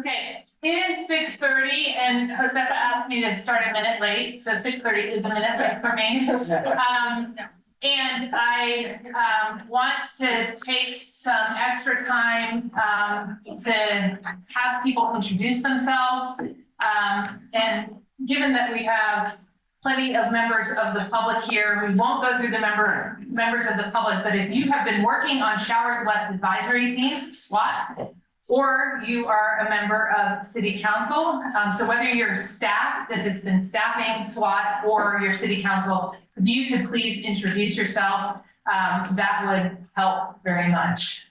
Okay, it is 6:30 and Josefa asked me to start a minute late, so 6:30 is a minute late for me. And I want to take some extra time to have people introduce themselves. And given that we have plenty of members of the public here, we won't go through the members of the public, but if you have been working on Showers West Advisory Team, SWAT, or you are a member of City Council, so whether you're staff that has been staffing SWAT or your City Council, if you could please introduce yourself, that would help very much.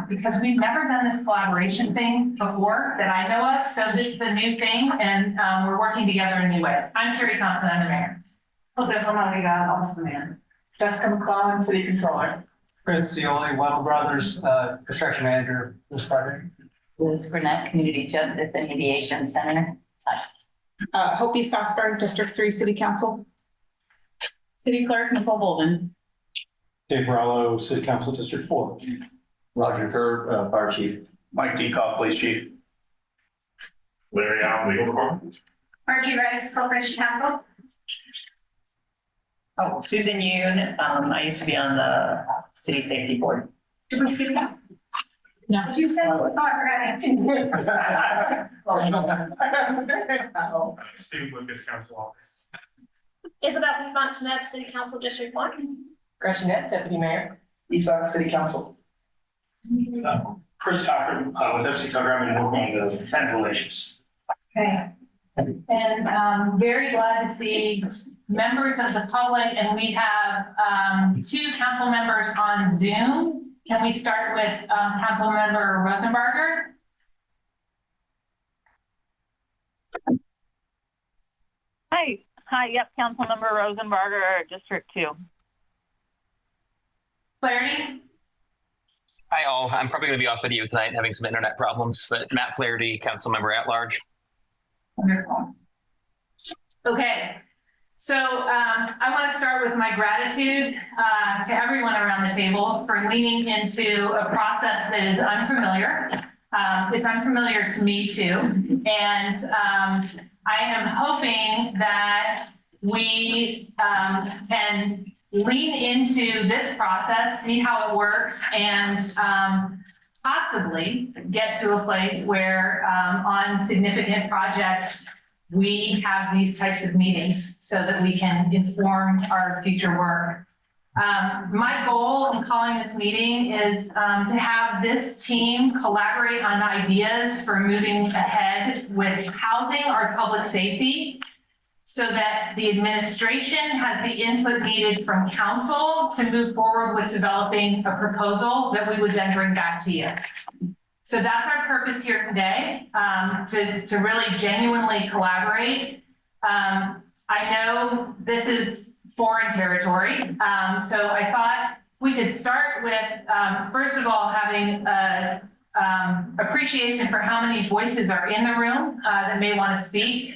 Because we've never done this collaboration thing before that I know of, so this is a new thing, and we're working together in new ways. I'm Carrie Thompson, I'm the mayor. Josefa Madrigal, also the mayor. Jessica McClellan, city controller. Chris Cioli, Weddle Brothers, construction manager this project. Liz Burnett, Community Justice and Mediation Center. Hopi Stocksburg, District 3 City Council. City Clerk Nicole Bolden. Dave Rallo, City Council, District 4. Roger Kerr, Fire Chief. Mike Decock, Police Chief. Larry Allen, Legal Department. Margie Rice, Corporation Council. Oh, Susan Yoon. I used to be on the City Safety Board. Did we skip that? No. Did you say? Oh, I forgot. Steve Lucas, Council Office. Isabel Piedmont Smith, City Council District 1. Gretchen Knapp, Deputy Mayor. Eastside City Council. Chris Cochran, with FC Program and working on the tenant relations. Okay. And very glad to see members of the public, and we have 2 council members on Zoom. Can we start with Council Member Rosenbarger? Hi, yep, Councilmember Rosenbarger, District 2. Flaherty? Hi all, I'm probably going to be off video tonight having some internet problems, but Matt Flaherty, council member at large. Wonderful. Okay, so I want to start with my gratitude to everyone around the table for leaning into a process that is unfamiliar. It's unfamiliar to me too, and I am hoping that we can lean into this process, see how it works, and possibly get to a place where on significant projects, we have these types of meetings so that we can inform our future work. My goal in calling this meeting is to have this team collaborate on ideas for moving ahead with housing or public safety, so that the administration has the input needed from council to move forward with developing a proposal that we would then bring back to you. So that's our purpose here today, to really genuinely collaborate. I know this is foreign territory, so I thought we could start with, first of all, having appreciation for how many voices are in the room that may want to speak.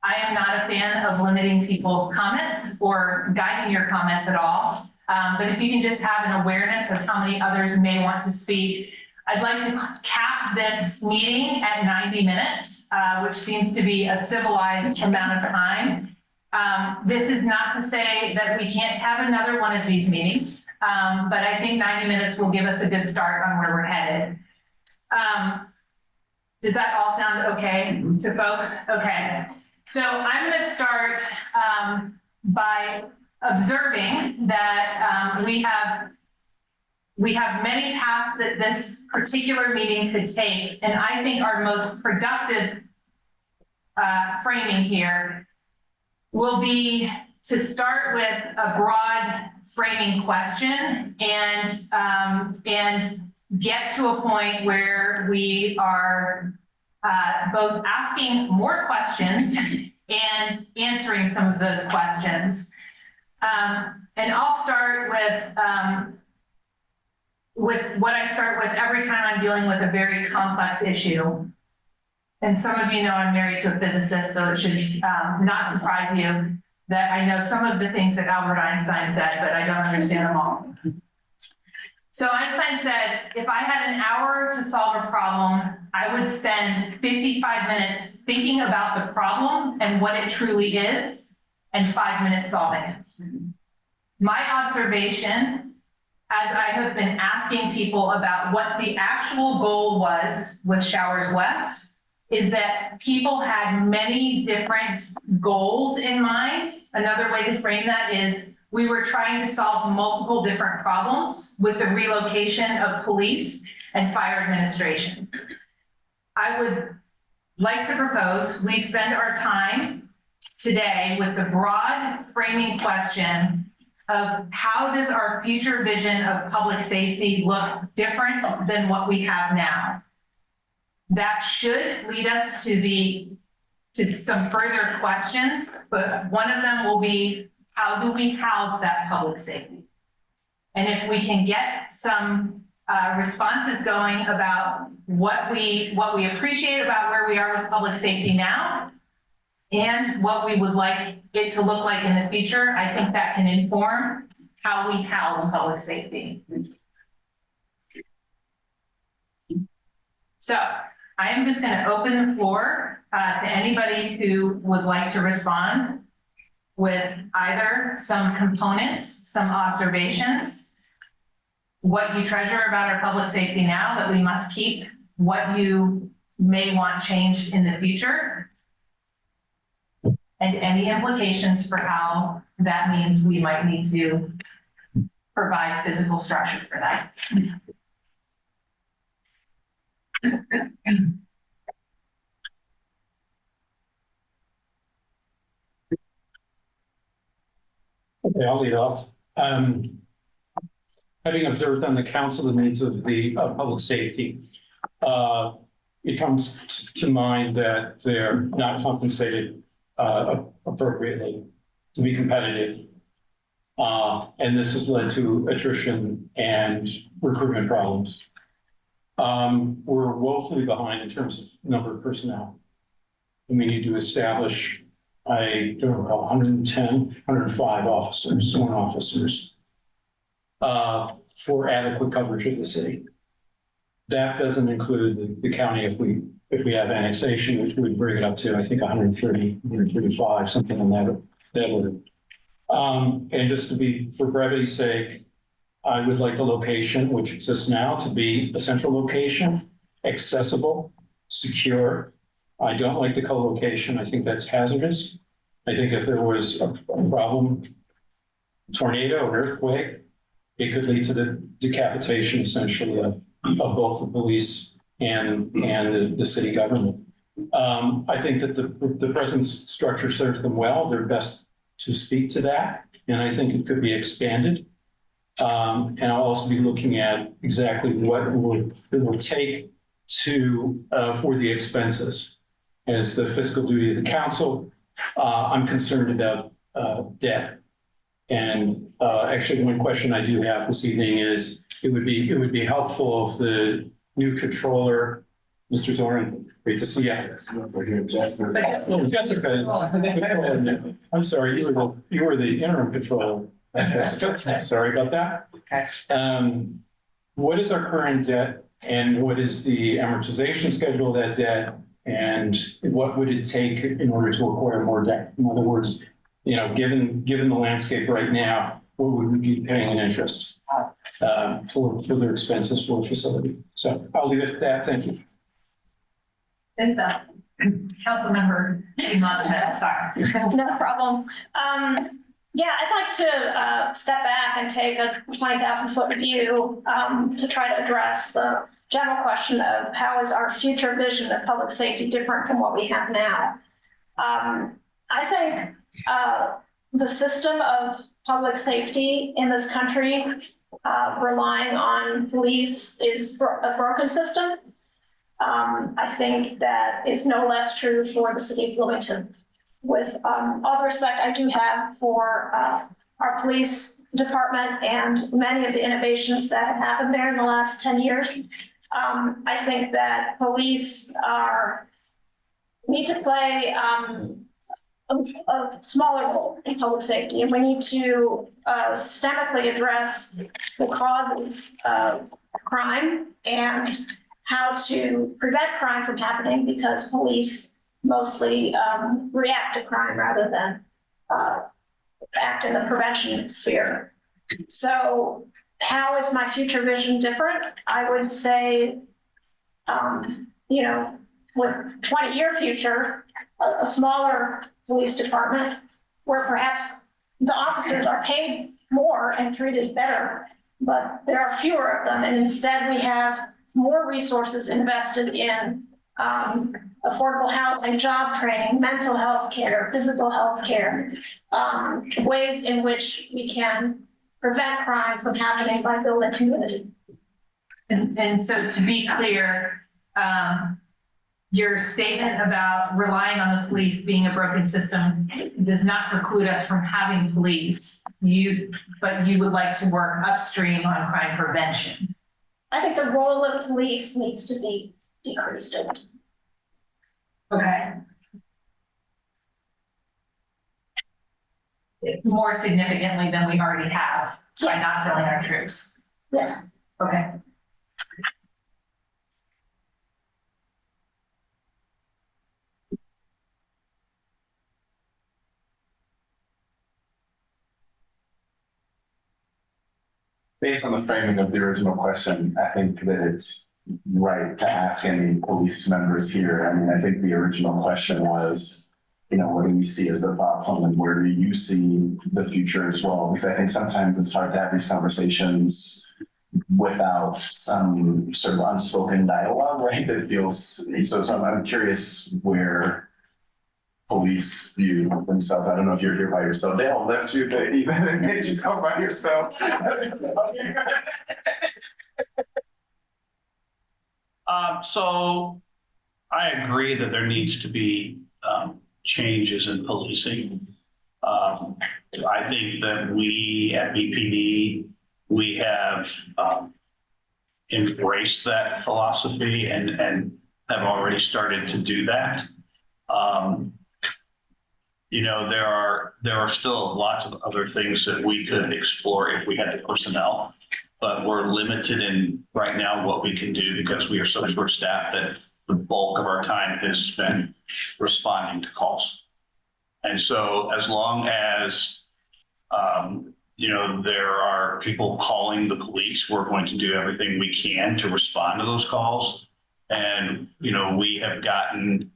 I am not a fan of limiting people's comments or guiding your comments at all. But if you can just have an awareness of how many others may want to speak. I'd like to cap this meeting at 90 minutes, which seems to be a civilized amount of time. This is not to say that we can't have another one of these meetings, but I think 90 minutes will give us a good start on where we're headed. Does that all sound okay to folks? Okay. So I'm going to start by observing that we have many paths that this particular meeting could take, and I think our most productive framing here will be to start with a broad framing question and get to a point where we are both asking more questions and answering some of those questions. And I'll start with what I start with every time I'm dealing with a very complex issue. And some of you know I'm married to a physicist, so it should not surprise you that I know some of the things that Albert Einstein said, but I don't understand them all. So Einstein said, if I had an hour to solve a problem, I would spend 55 minutes thinking about the problem and what it truly is, and 5 minutes solving it. My observation, as I have been asking people about what the actual goal was with Showers West, is that people had many different goals in mind. Another way to frame that is we were trying to solve multiple different problems with the relocation of police and fire administration. I would like to propose we spend our time today with the broad framing question of how does our future vision of public safety look different than what we have now? That should lead us to some further questions, but one of them will be, how do we house that public safety? And if we can get some responses going about what we appreciate about where we are with public safety now, and what we would like it to look like in the future, I think that can inform how we house public safety. So I am just going to open the floor to anybody who would like to respond with either some components, some observations, what you treasure about our public safety now that we must keep, what you may want changed in the future, and any implications for how that means we might need to provide physical structure for that. Okay, I'll lead off. Having observed on the council the needs of the public safety, it comes to mind that they're not compensated appropriately to be competitive. And this has led to attrition and recruitment problems. We're woefully behind in terms of number of personnel. And we need to establish, I don't know, 110, 105 officers, sworn officers, for adequate coverage of the city. That doesn't include the county if we have annexation, which would bring it up to, I think, 130, 135, something in that order. And just to be, for brevity's sake, I would like the location, which exists now, to be a central location, accessible, secure. I don't like the co-location. I think that's hazardous. I think if there was a problem, tornado or earthquake, it could lead to the decapitation essentially of both the police and the city government. I think that the present structure serves them well. They're best to speak to that. And I think it could be expanded. And I'll also be looking at exactly what it would take for the expenses. As the fiscal duty of the council, I'm concerned about debt. And actually, one question I do have this evening is, it would be helpful if the new controller, Mr. Doran, great to see you. Oh, Jessica. I'm sorry, you were the interim controller. Sorry about that. What is our current debt, and what is the amortization schedule of that debt, and what would it take in order to acquire more debt? In other words, given the landscape right now, what would we be paying in interest for their expenses for the facility? So I'll leave it at that. Thank you. Thank you. Councilmember Smith, sorry. No problem. Yeah, I'd like to step back and take a 20,000-foot view to try to address the general question of how is our future vision of public safety different from what we have now. I think the system of public safety in this country, relying on police, is a broken system. I think that is no less true for the city of Bloomington. With all the respect I do have for our police department and many of the innovations that have happened there in the last 10 years, I think that police need to play a smaller role in public safety, and we need to systemically address the causes of crime and how to prevent crime from happening, because police mostly react to crime rather than act in the prevention sphere. So how is my future vision different? I would say, with 20-year future, a smaller police department where perhaps the officers are paid more and treated better, but there are fewer of them. And instead we have more resources invested in affordable housing, job training, mental health care, physical health care, ways in which we can prevent crime from happening by building community. And so to be clear, your statement about relying on the police being a broken system does not preclude us from having police. But you would like to work upstream on crime prevention. I think the role of police needs to be decreased. Okay. More significantly than we already have by not filling our troops. Yes. Okay. Based on the framing of the original question, I think that it's right to ask any police members here. I mean, I think the original question was, what do we see as the problem and where do you see the future as well? Because I think sometimes it's hard to have these conversations without some sort of unspoken dialogue, right? That feels, so I'm curious where police view themselves. I don't know if you're here by yourself. They all left you, but even made you talk by yourself. So I agree that there needs to be changes in policing. I think that we at BPD, we have embraced that philosophy and have already started to do that. There are still lots of other things that we could explore if we had the personnel, but we're limited in right now what we can do because we are so short-staffed that the bulk of our time is spent responding to calls. And so as long as, there are people calling the police, we're going to do everything we can to respond to those calls. And, we have gotten,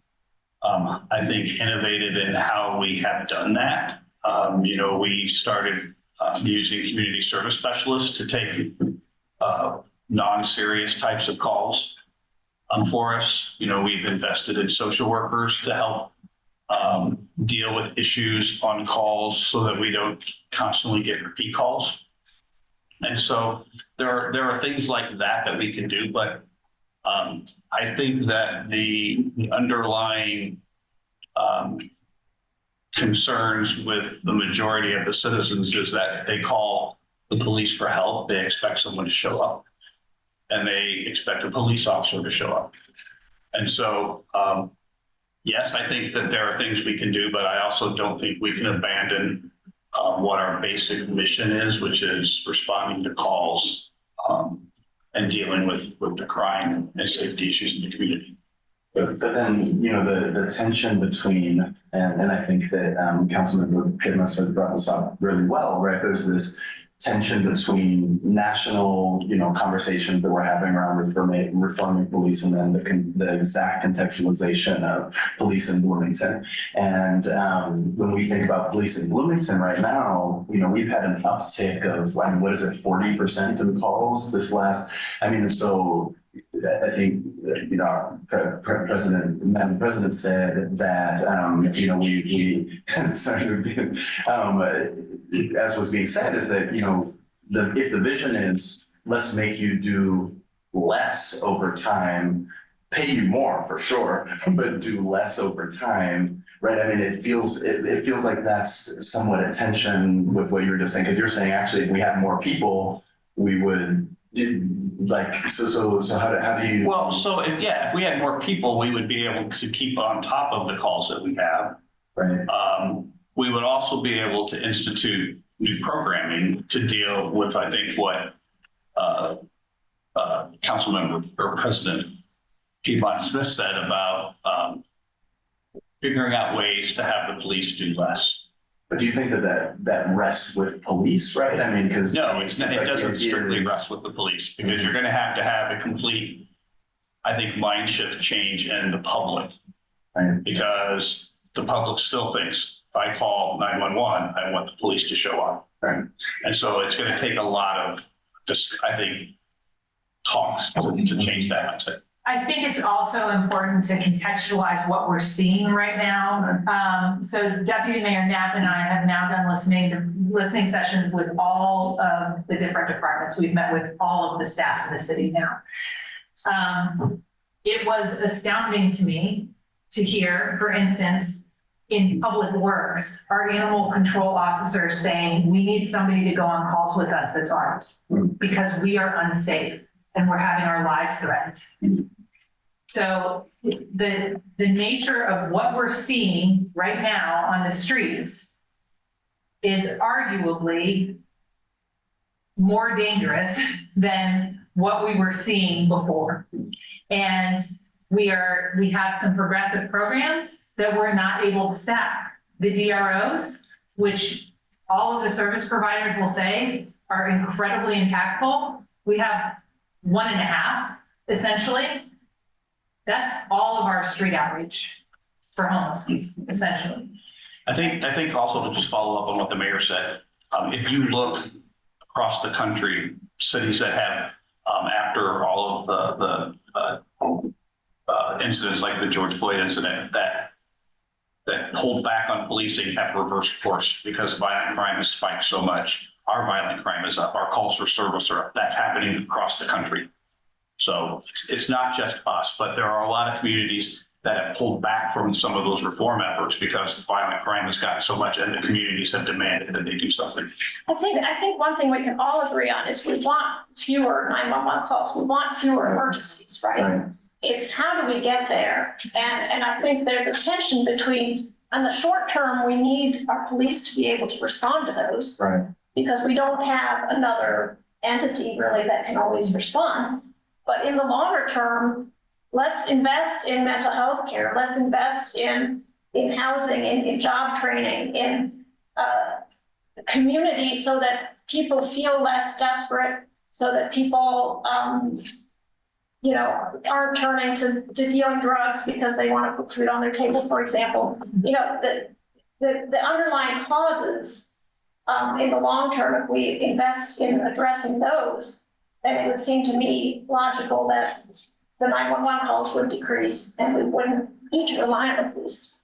I think, innovative in how we have done that. We started using community service specialists to take non-serious types of calls for us. We've invested in social workers to help deal with issues on calls so that we don't constantly get repeat calls. And so there are things like that we can do, but I think that the underlying concerns with the majority of the citizens is that they call the police for help, they expect someone to show up, and they expect a police officer to show up. And so, yes, I think that there are things we can do, but I also don't think we can abandon what our basic mission is, which is responding to calls and dealing with the crime and safety issues in the community. But then, the tension between, and I think that Councilmember Pittman has brought this up really well, right? There's this tension between national, conversations that we're having around reforming police, and then the exact contextualization of police in Bloomington. And when we think about police in Bloomington right now, we've had an uptick of, what is it, 40% of calls this last, so I think, Madam President said that, we as was being said, is that, if the vision is, let's make you do less over time, pay you more for sure, but do less over time, right? It feels like that's somewhat at tension with what you were just saying, because you're saying, actually, if we had more people, we would, so how do you? Well, so if we had more people, we would be able to keep on top of the calls that we have. Right. We would also be able to institute new programming to deal with, I think, what council member or President Piedmont Smith said about figuring out ways to have the police do less. But do you think that rests with police, right? I mean, because. No, it doesn't strictly rest with the police, because you're going to have a complete, I think, mind shift change in the public. Right. Because the public still thinks, if I call 911, I want the police to show up. Right. And so it's going to take a lot of just, I think, talks to change that mindset. I think it's also important to contextualize what we're seeing right now. So Deputy Mayor Knapp and I have now done listening sessions with all of the different departments. We've met with all of the staff in the city now. It was astounding to me to hear, for instance, in Public Works, our animal control officer saying, we need somebody to go on calls with us that's armed because we are unsafe and we're having our lives threatened. So the nature of what we're seeing right now on the streets is arguably more dangerous than what we were seeing before. And we have some progressive programs that we're not able to staff. The DROs, which all of the service providers will say are incredibly impactful. We have 1.5, essentially. That's all of our street outreach for homelessness, essentially. I think also to just follow up on what the mayor said, if you look across the country, cities that have, after all of the incidents like the George Floyd incident that pulled back on policing have reversed course because violent crime has spiked so much. Our violent crime is up, our calls for service are up. That's happening across the country. So it's not just us, but there are a lot of communities that have pulled back from some of those reform efforts because violent crime has gotten so much and the communities have demanded that they do something. I think one thing we can all agree on is we want fewer 911 calls. We want fewer emergencies, right? It's how do we get there? And I think there's a tension between, in the short term, we need our police to be able to respond to those. Right. Because we don't have another entity really that can always respond. But in the longer term, let's invest in mental health care. Let's invest in housing, in job training, in community so that people feel less desperate, so that people, aren't turning to dealing drugs because they want to put food on their table, for example. The underlying causes in the long term, if we invest in addressing those, then it would seem to me logical that the 911 calls would decrease and we wouldn't need to rely on the police.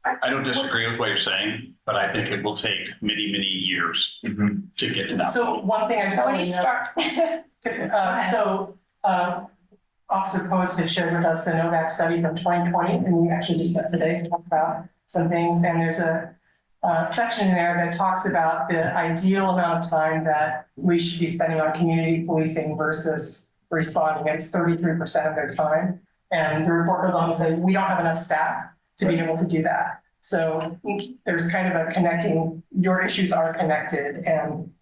I don't disagree with what you're saying, but I think it will take many, many years to get to that. So one thing I just want to know. Officer Post has shared with us the Novak study from 2020, and we actually just met today to talk about some things. And there's a section in there that talks about the ideal amount of time that we should be spending on community policing versus responding. And it's 33% of their time. And the report goes on to say, we don't have enough staff to be able to do that. So there's kind of a connecting, your issues are connected, and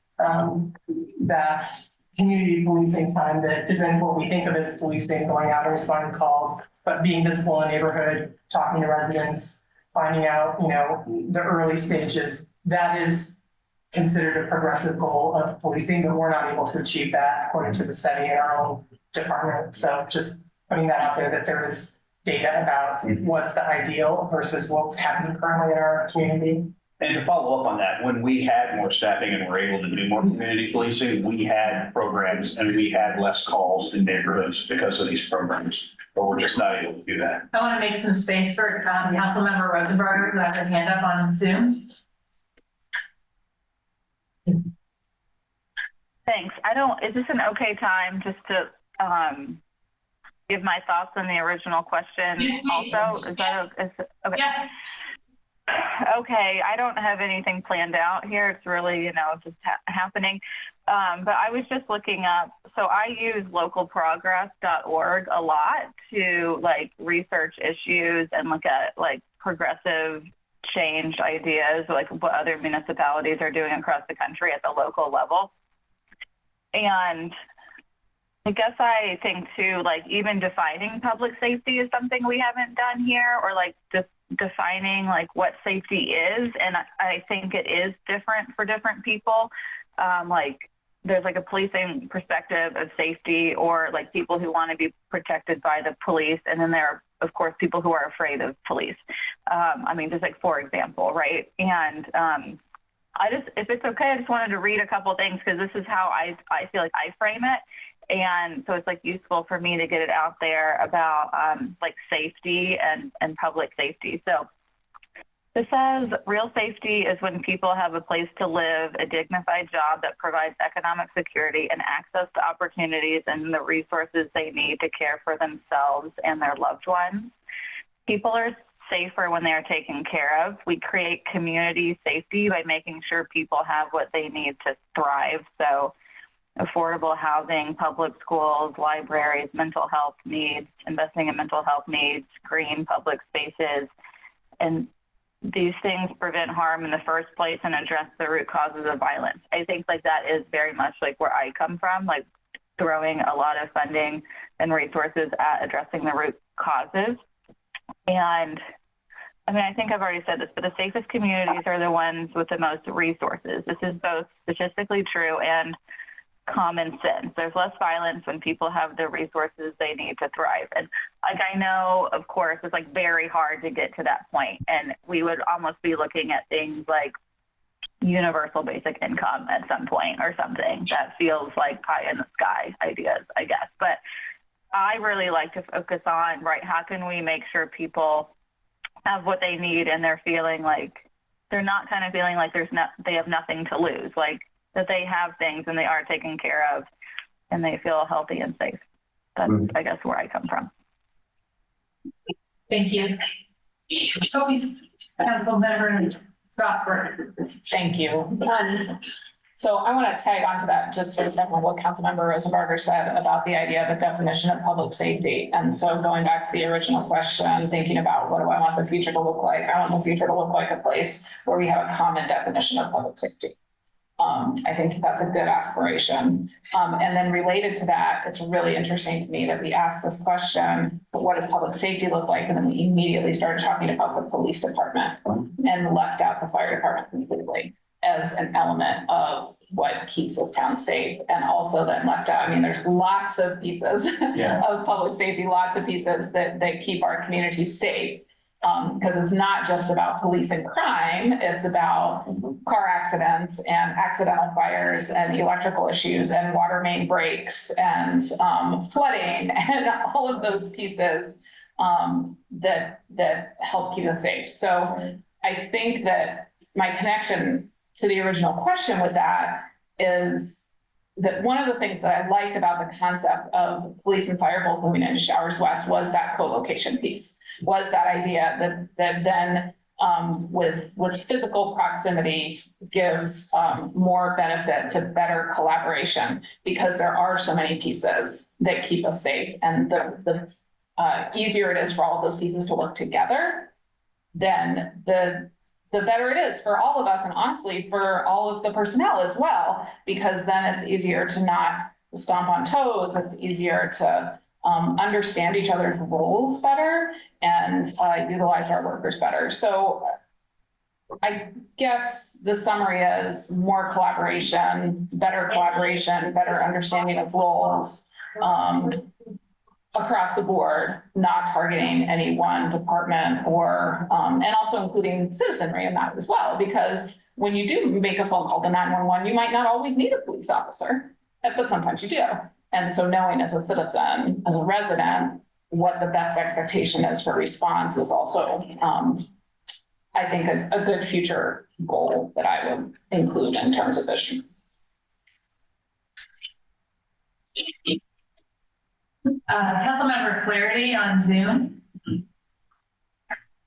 that community policing time that isn't what we think of as policing, going out and responding to calls, but being visible in the neighborhood, talking to residents, finding out, the early stages. That is considered a progressive goal of policing, but we're not able to achieve that according to the study in our own department. So just putting that out there, that there is data about what's the ideal versus what's happening currently in our community. And to follow up on that, when we had more staffing and were able to do more community policing, we had programs and we had less calls in neighborhoods because of these programs, but we're just not able to do that. I want to make some space for Councilmember Rosenberger, who has her hand up on Zoom. Thanks. Is this an okay time just to give my thoughts on the original question? Yes, please. Also? Yes. Okay. Yes. Okay, I don't have anything planned out here. It's really, just happening. But I was just looking up, so I use localprogress.org a lot to research issues and look at progressive exchange ideas, like what other municipalities are doing across the country at the local level. And I guess I think too, like even defining public safety is something we haven't done here, or like just defining like what safety is. And I think it is different for different people. Like there's like a policing perspective of safety, or like people who want to be protected by the police. And then there are, of course, people who are afraid of police. I mean, just like, for example, right? And if it's okay, I just wanted to read a couple of things, because this is how I feel like I frame it. And so it's like useful for me to get it out there about like safety and public safety. So it says real safety is when people have a place to live, a dignified job that provides economic security and access to opportunities and the resources they need to care for themselves and their loved ones. People are safer when they are taken care of. We create community safety by making sure people have what they need to thrive. So affordable housing, public schools, libraries, mental health needs, investing in mental health needs, green public spaces. And these things prevent harm in the first place and address the root causes of violence. I think like that is very much like where I come from, like throwing a lot of funding and resources at addressing the root causes. And I mean, I think I've already said this, but the safest communities are the ones with the most resources. This is both statistically true and common sense. There's less violence when people have the resources they need to thrive. And like, I know, of course, it's like very hard to get to that point. And we would almost be looking at things like universal basic income at some point or something that feels like pie in the sky ideas, I guess. But I really like to focus on, right, how can we make sure people have what they need and they're feeling like they're not kind of feeling like they have nothing to lose, like that they have things and they are taken care of and they feel healthy and safe. That's, I guess, where I come from. Thank you. Councilmember Strasburg. Thank you. So I want to tag onto that just for a second, what Councilmember Rosenberger said about the idea of the definition of public safety. And so going back to the original question, thinking about what do I want the future to look like? I want the future to look like a place where we have a common definition of public safety. I think that's a good aspiration. And then related to that, it's really interesting to me that we asked this question, what does public safety look like? And then we immediately started talking about the police department and left out the fire department completely as an element of what keeps this town safe, and also then left out, I mean, there's lots of pieces of public safety, lots of pieces that keep our communities safe. Because it's not just about police and crime, it's about car accidents and accidental fires and electrical issues and water main breaks and flooding and all of those pieces that help keep us safe. So I think that my connection to the original question with that is that one of the things that I liked about the concept of police and fire both moving into Showers West was that co-location piece, was that idea that then with physical proximity gives more benefit to better collaboration, because there are so many pieces that keep us safe. And the easier it is for all of those pieces to work together, then the better it is for all of us, and honestly for all of the personnel as well, because then it's easier to not stomp on toes. It's easier to understand each other's roles better and utilize our workers better. So I guess the summary is more collaboration, better understanding of roles across the board, not targeting any one department, or and also including citizenry in that as well, because when you do make a phone call to 911, you might not always need a police officer, but sometimes you do. And so knowing as a citizen, as a resident, what the best expectation is for response is also, I think, a good future goal that I would include in terms of vision. Councilmember Flaherty on Zoom.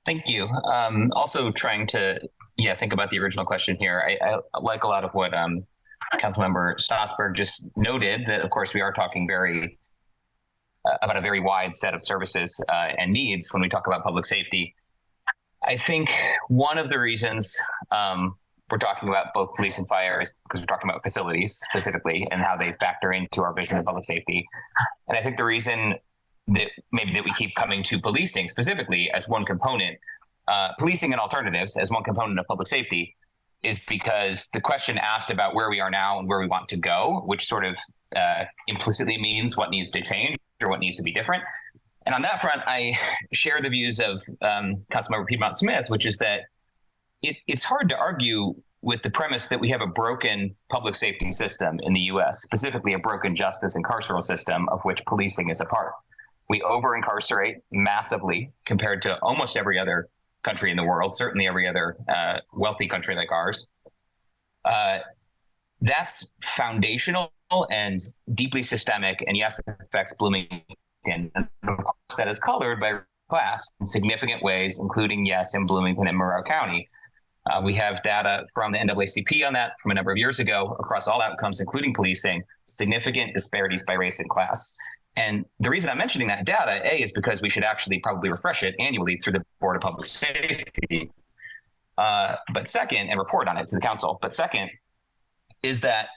Thank you. Also trying to, think about the original question here. I like a lot of what Councilmember Strasburg just noted, that of course we are talking about a very wide set of services and needs when we talk about public safety. I think one of the reasons we're talking about both police and fire is because we're talking about facilities specifically and how they factor into our vision of public safety. And I think the reason that we keep coming to policing specifically as one component, policing and alternatives as one component of public safety, is because the question asked about where we are now and where we want to go, which sort of implicitly means what needs to change or what needs to be different. And on that front, I share the views of Councilmember Piedmont Smith, which is that it's hard to argue with the premise that we have a broken public safety system in the U.S., specifically a broken justice and carceral system of which policing is a part. We over-incarcerate massively compared to almost every other country in the world, certainly every other wealthy country like ours. That's foundational and deeply systemic, and yes, it affects Bloomington. And of course, that is colored by class in significant ways, including, yes, in Bloomington and Monroe County. We have data from the NAACP on that from a number of years ago across all outcomes, including policing, significant disparities by race and class. And the reason I'm mentioning that data, A, is because we should actually probably refresh it annually through the Board of Public Safety. But second, and report on it to the council. But second is that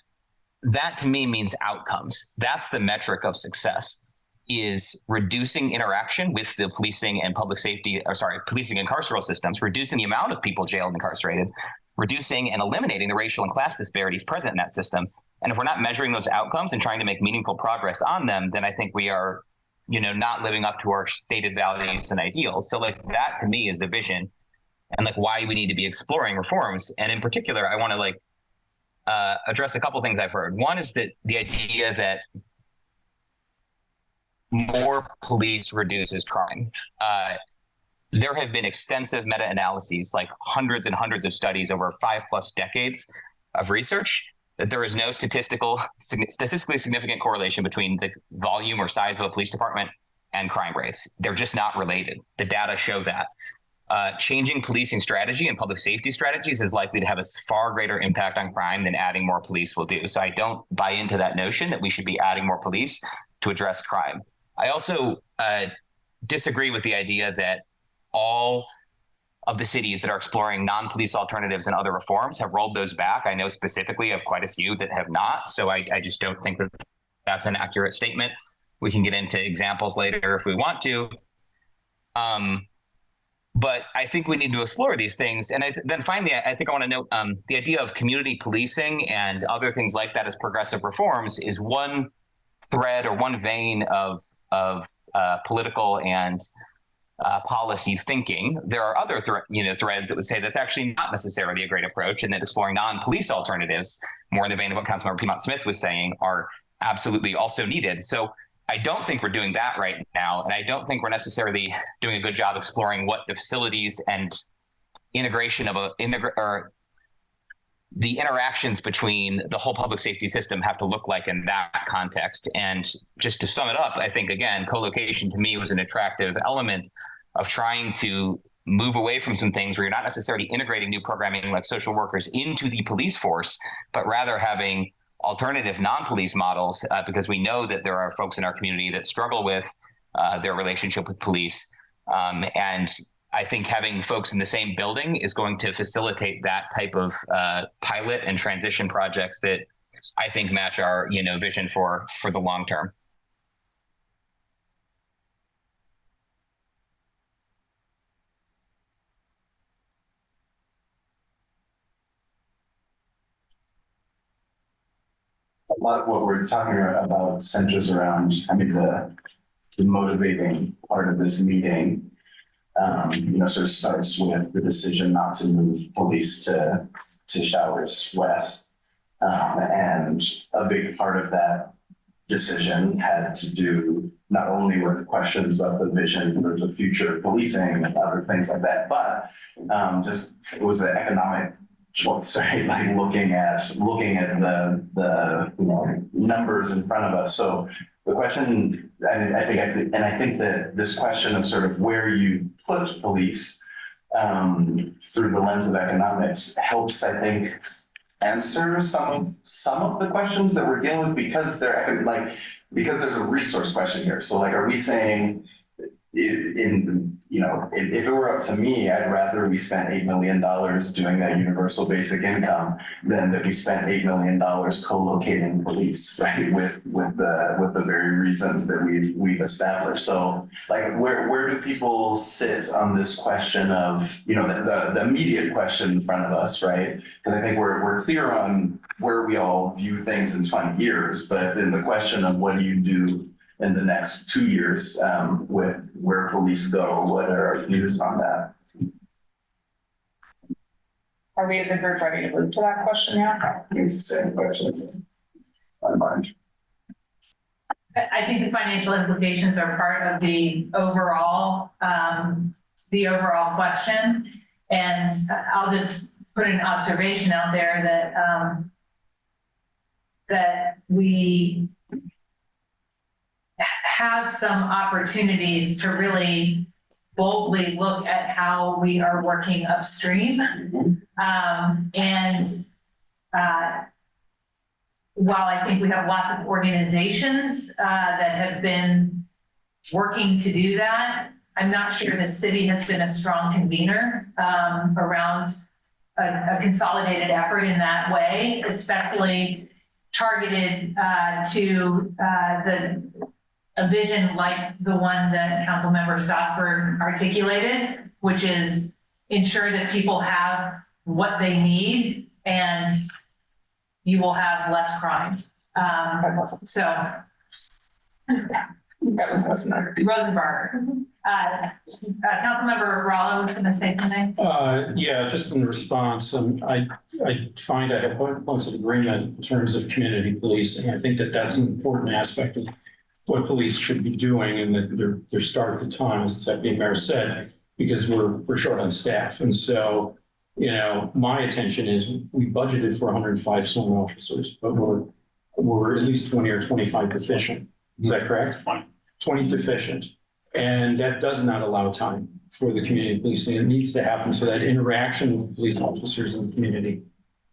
to me means outcomes. That's the metric of success, is reducing interaction with the policing and policing and carceral systems, reducing the amount of people jailed and incarcerated, reducing and eliminating the racial and class disparities present in that system. And if we're not measuring those outcomes and trying to make meaningful progress on them, then I think we are, not living up to our stated values and ideals. So that to me is the vision and why we need to be exploring reforms. And in particular, I want to address a couple of things I've heard. One is that the idea that more police reduces crime. There have been extensive meta-analyses, hundreds and hundreds of studies over 5+ decades of research, that there is no statistically significant correlation between the volume or size of a police department and crime rates. They're just not related. The data show that. Changing policing strategy and public safety strategies is likely to have a far greater impact on crime than adding more police will do. So I don't buy into that notion that we should be adding more police to address crime. I also disagree with the idea that all of the cities that are exploring non-police alternatives and other reforms have rolled those back. I know specifically of quite a few that have not. So I just don't think that that's an accurate statement. We can get into examples later if we want to. But I think we need to explore these things. And then finally, I think I want to note the idea of community policing and other things like that as progressive reforms is one thread or one vein of political and policy thinking. There are other threads that would say that's actually not necessarily a great approach, and that exploring non-police alternatives, more in the vein of what Councilmember Piedmont Smith was saying, are absolutely also needed. So I don't think we're doing that right now, and I don't think we're necessarily doing a good job exploring what the facilities and integration of the interactions between the whole public safety system have to look like in that context. And just to sum it up, I think, again, co-location to me was an attractive element of trying to move away from some things where you're not necessarily integrating new programming like social workers into the police force, but rather having alternative non-police models, because we know that there are folks in our community that struggle with their relationship with police. And I think having folks in the same building is going to facilitate that type of pilot and transition projects that I think match our vision for the long term. A lot of what we're talking about centers around, the motivating part of this meeting. Sort of starts with the decision not to move police to Showers West. And a big part of that decision had to do not only with questions of the vision for the future of policing and other things like that, but it was an economic choice, right? Looking at the numbers in front of us. So the question, I think that this question of sort of where you put police through the lens of economics helps, I think, answer some of the questions that we're dealing with, because because there's a resource question here. So are we saying you know, if it were up to me, I'd rather we spent $8 million doing that universal basic income than that we spent $8 million co-locating police, right? With the very reasons that we've established. So like, where do people sit on this question of, you know, the immediate question in front of us, right? Because I think we're clear on where we all view things in 20 years, but then the question of what do you do in the next 2 years with where police go? What are our views on that? Are we as a group ready to move to that question yet? It's the same question. On mind. I think the financial implications are part of the overall question. And I'll just put an observation out there that, that we have some opportunities to really boldly look at how we are working upstream. While I think we have lots of organizations that have been working to do that, I'm not sure the city has been a strong convener around a consolidated effort in that way, especially targeted to a vision like the one that Councilmember Strasburg articulated, which is ensure that people have what they need and you will have less crime. So. That was Rosenberg. Councilmember Rallo was going to say something. Yeah, just in response, I find I have points of agreement in terms of community policing. I think that that's an important aspect of what police should be doing, and that they're starved for time, as the Deputy Mayor said, because we're short on staff. And so, you know, my attention is we budgeted for 105 sworn officers, but we're at least 20 or 25 deficient. Is that correct? 20 deficient. And that does not allow time for the community policing. It needs to happen so that interaction with police officers in the community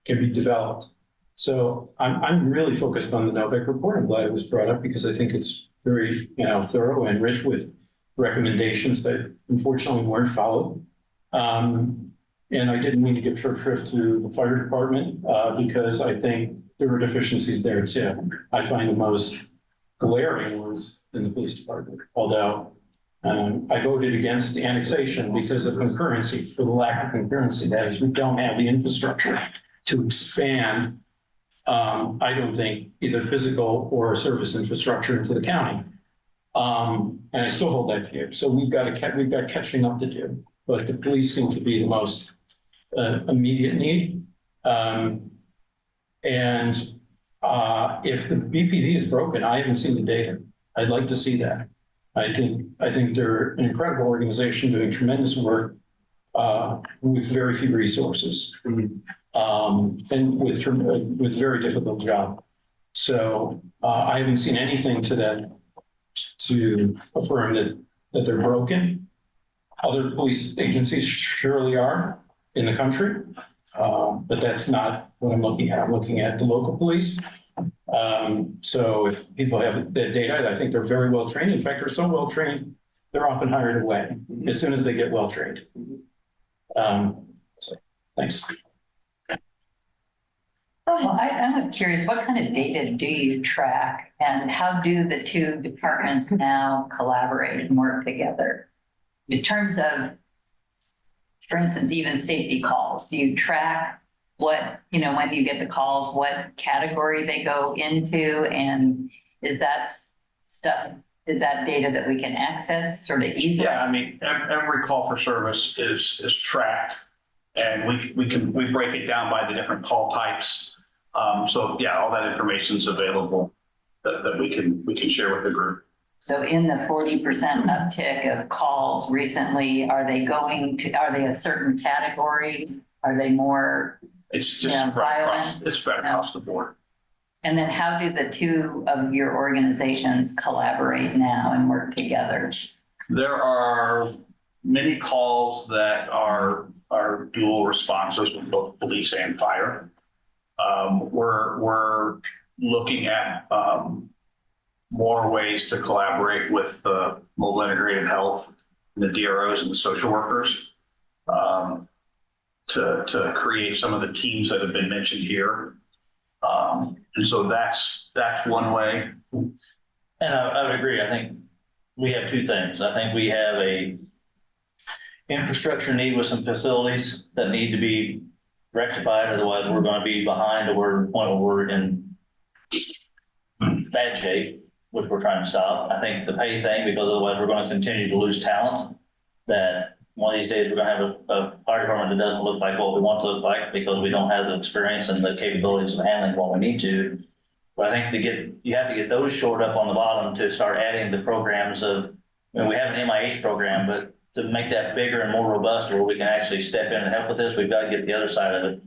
can be developed. So I'm really focused on the Novak report. I'm glad it was brought up because I think it's very, you know, thorough and rich with recommendations that unfortunately weren't followed. And I didn't mean to give short shrift to the fire department because I think there were deficiencies there too. I find the most glaring ones in the police department, although I voted against the annexation because of concurrency, for the lack of concurrency. That is, we don't have the infrastructure to expand, I don't think, either physical or service infrastructure into the county. And I still hold that view. So we've got catching up to do, but the police seem to be the most immediate need. If the BPD is broken, I haven't seen the data. I'd like to see that. I think they're an incredible organization doing tremendous work with very few resources and with very difficult job. So I haven't seen anything to that to affirm that they're broken. Other police agencies surely are in the country, but that's not what I'm looking at. I'm looking at the local police. So if people have the data, I think they're very well trained. In fact, they're so well trained, they're often hired away as soon as they get well trained. So, thanks. Well, I'm curious, what kind of data do you track and how do the two departments now collaborate and work together? In terms of, for instance, even safety calls, do you track what, you know, when you get the calls, what category they go into? And is that data that we can access sort of easily? Yeah, I mean, every call for service is tracked, and we break it down by the different call types. So yeah, all that information is available that we can share with the group. So in the 40% uptick of calls recently, are they a certain category? Are they more? It's just spread across the board. And then how do the two of your organizations collaborate now and work together? There are many calls that are dual responses with both police and fire. We're looking at more ways to collaborate with the mobile integrated health the DROs and the social workers, to create some of the teams that have been mentioned here. And so that's one way. And I would agree. I think we have two things. I think we have a infrastructure need with some facilities that need to be rectified. Otherwise, we're going to be behind or we're in bad shape, which we're trying to stop. I think the pay thing, because otherwise we're going to continue to lose talent, that one of these days we're going to have a fire department that doesn't look like what we want to look like because we don't have the experience and the capabilities of handling what we need to. But I think you have to get those shored up on the bottom to start adding the programs of, we have an MIH program, but to make that bigger and more robust where we can actually step in and help with this, we've got to get the other side of it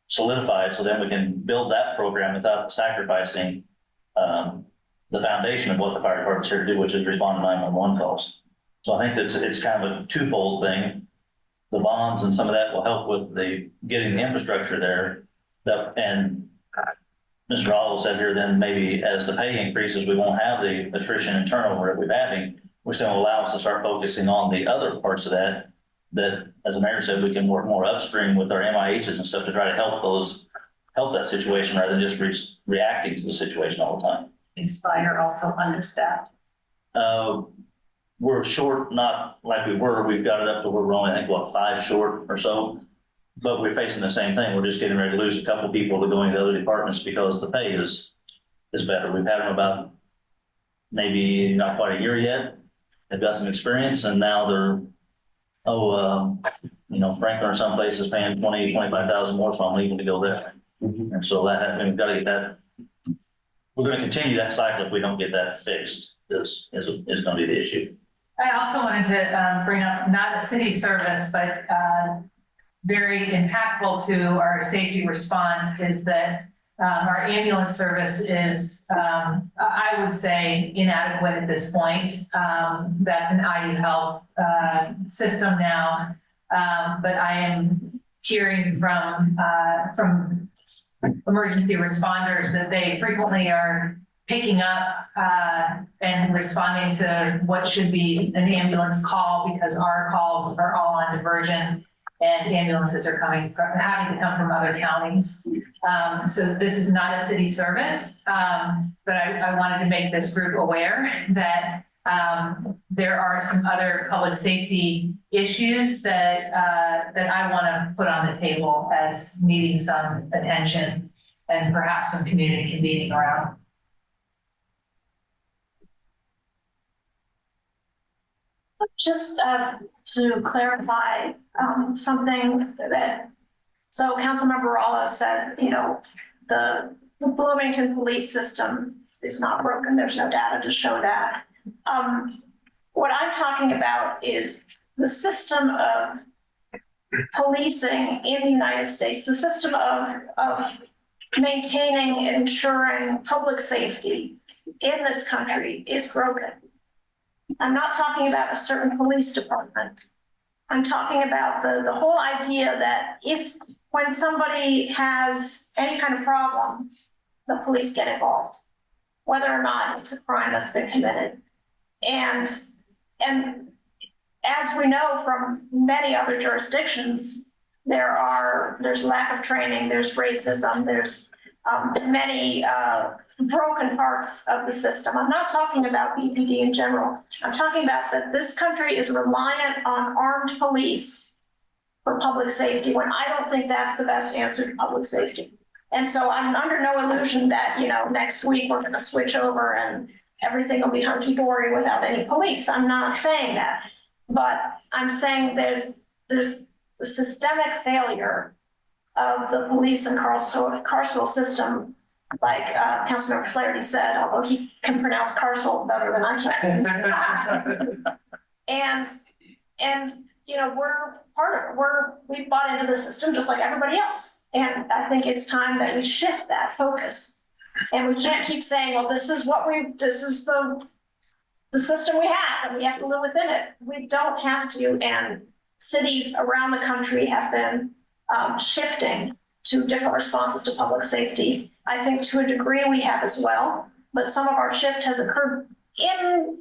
solidified so then we can build that program without sacrificing the foundation of what the fire department's here to do, which is respond to 911 calls. So I think it's kind of a twofold thing. The bonds and some of that will help with getting the infrastructure there. And Mr. Olive said here, then maybe as the pay increases, we won't have the attrition and turnover that we're having, which then will allow us to start focusing on the other parts of that, as the mayor said, we can work more upstream with our MIHs and stuff to try to help that situation rather than just reacting to the situation all the time. Is fire also understaffed? We're short, not like we were. We've got it up to where we're only, I think, 5 short or so. But we're facing the same thing. We're just getting ready to lose a couple of people to going to other departments because the pay is better. We've had them about maybe not quite a year yet. They've got some experience and now they're, Franklin or someplace is paying 20, 25,000 more, so I'm leaving to go there. And so we've got to get that. We're going to continue that cycle if we don't get that fixed. Is going to be the issue. I also wanted to bring up not a city service, but very impactful to our safety response is that our ambulance service is, I would say, inadequate at this point. That's an IU Health system now, but I am hearing from emergency responders that they frequently are picking up and responding to what should be an ambulance call because our calls are all on diversion and ambulances are having to come from other counties. So this is not a city service, but I wanted to make this group aware that there are some other public safety issues that I want to put on the table as needing some attention and perhaps some community convening around. Just to clarify something so Councilmember Rallo said, the Bloomington police system is not broken. There's no data to show that. What I'm talking about is the system of policing in the United States, the system of maintaining and ensuring public safety in this country is broken. I'm not talking about a certain police department. I'm talking about the whole idea that when somebody has any kind of problem, the police get involved, whether or not it's a crime that's been committed. And as we know from many other jurisdictions, there's lack of training, there's racism, there's many broken parts of the system. I'm not talking about BPD in general. I'm talking about that this country is reliant on armed police for public safety when I don't think that's the best answer to public safety. And so I'm under no illusion that, next week we're going to switch over and everything will be hunky-dory without any police. I'm not saying that. But I'm saying there's a systemic failure of the police and Carswell system, like Councilmember Flaherty said, although he can pronounce Carswell better than I can. and we're part of it. We've bought into the system just like everybody else. And I think it's time that we shift that focus. And we can't keep saying, well, this is the system we have and we have to live within it. We don't have to. And cities around the country have been shifting to different responses to public safety. I think to a degree we have as well, but some of our shift has occurred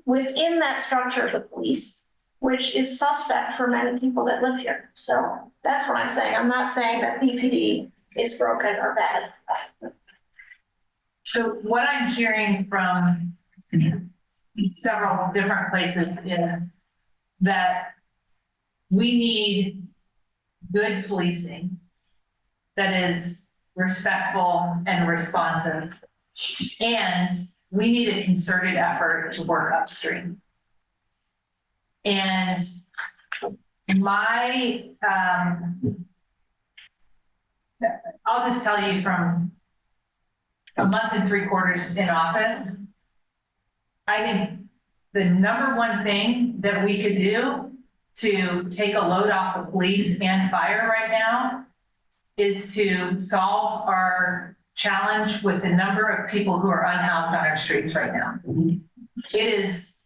within that structure of the police. which is suspect for many people that live here. So that's what I'm saying. I'm not saying that BPD is broken or bad. So what I'm hearing from several different places is that we need good policing that is respectful and responsive. And we need a concerted effort to work upstream. And my, I'll just tell you from a month and 3/4 in office, I think the number one thing that we could do to take a load off the police and fire right now is to solve our challenge with the number of people who are unhoused on our streets right now. It's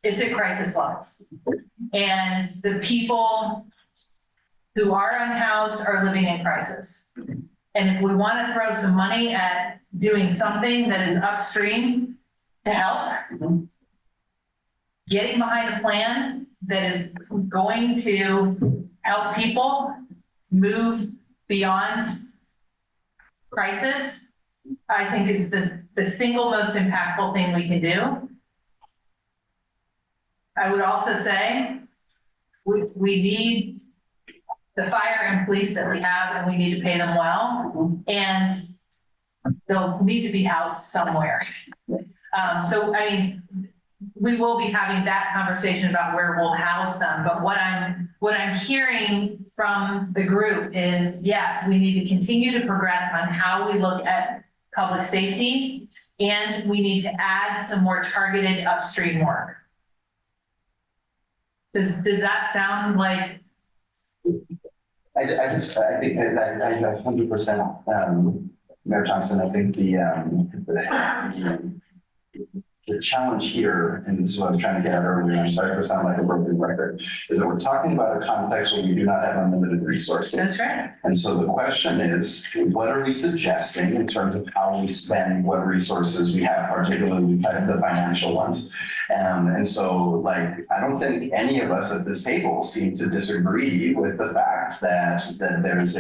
at crisis levels. And the people who are unhoused are living in crisis. And if we want to throw some money at doing something that is upstream to help, getting behind a plan that is going to help people move beyond crisis, I think is the single most impactful thing we can do. I would also say we need the fire and police that we have, and we need to pay them well, and they'll need to be housed somewhere. So, I mean, we will be having that conversation about where we'll house them, but what I'm hearing from the group is, yes, we need to continue to progress on how we look at public safety, and we need to add some more targeted upstream work. Does that sound like? I think that I 100%, Mayor Thompson, I think the challenge here, and this is what I was trying to get at earlier, and I'm sorry for sounding like a broken record, is that we're talking about a context where we do not have unlimited resources. That's right. And so the question is, what are we suggesting in terms of how we spend what resources we have, particularly the financial ones? And so, like, I don't think any of us at this table seem to disagree with the fact that there is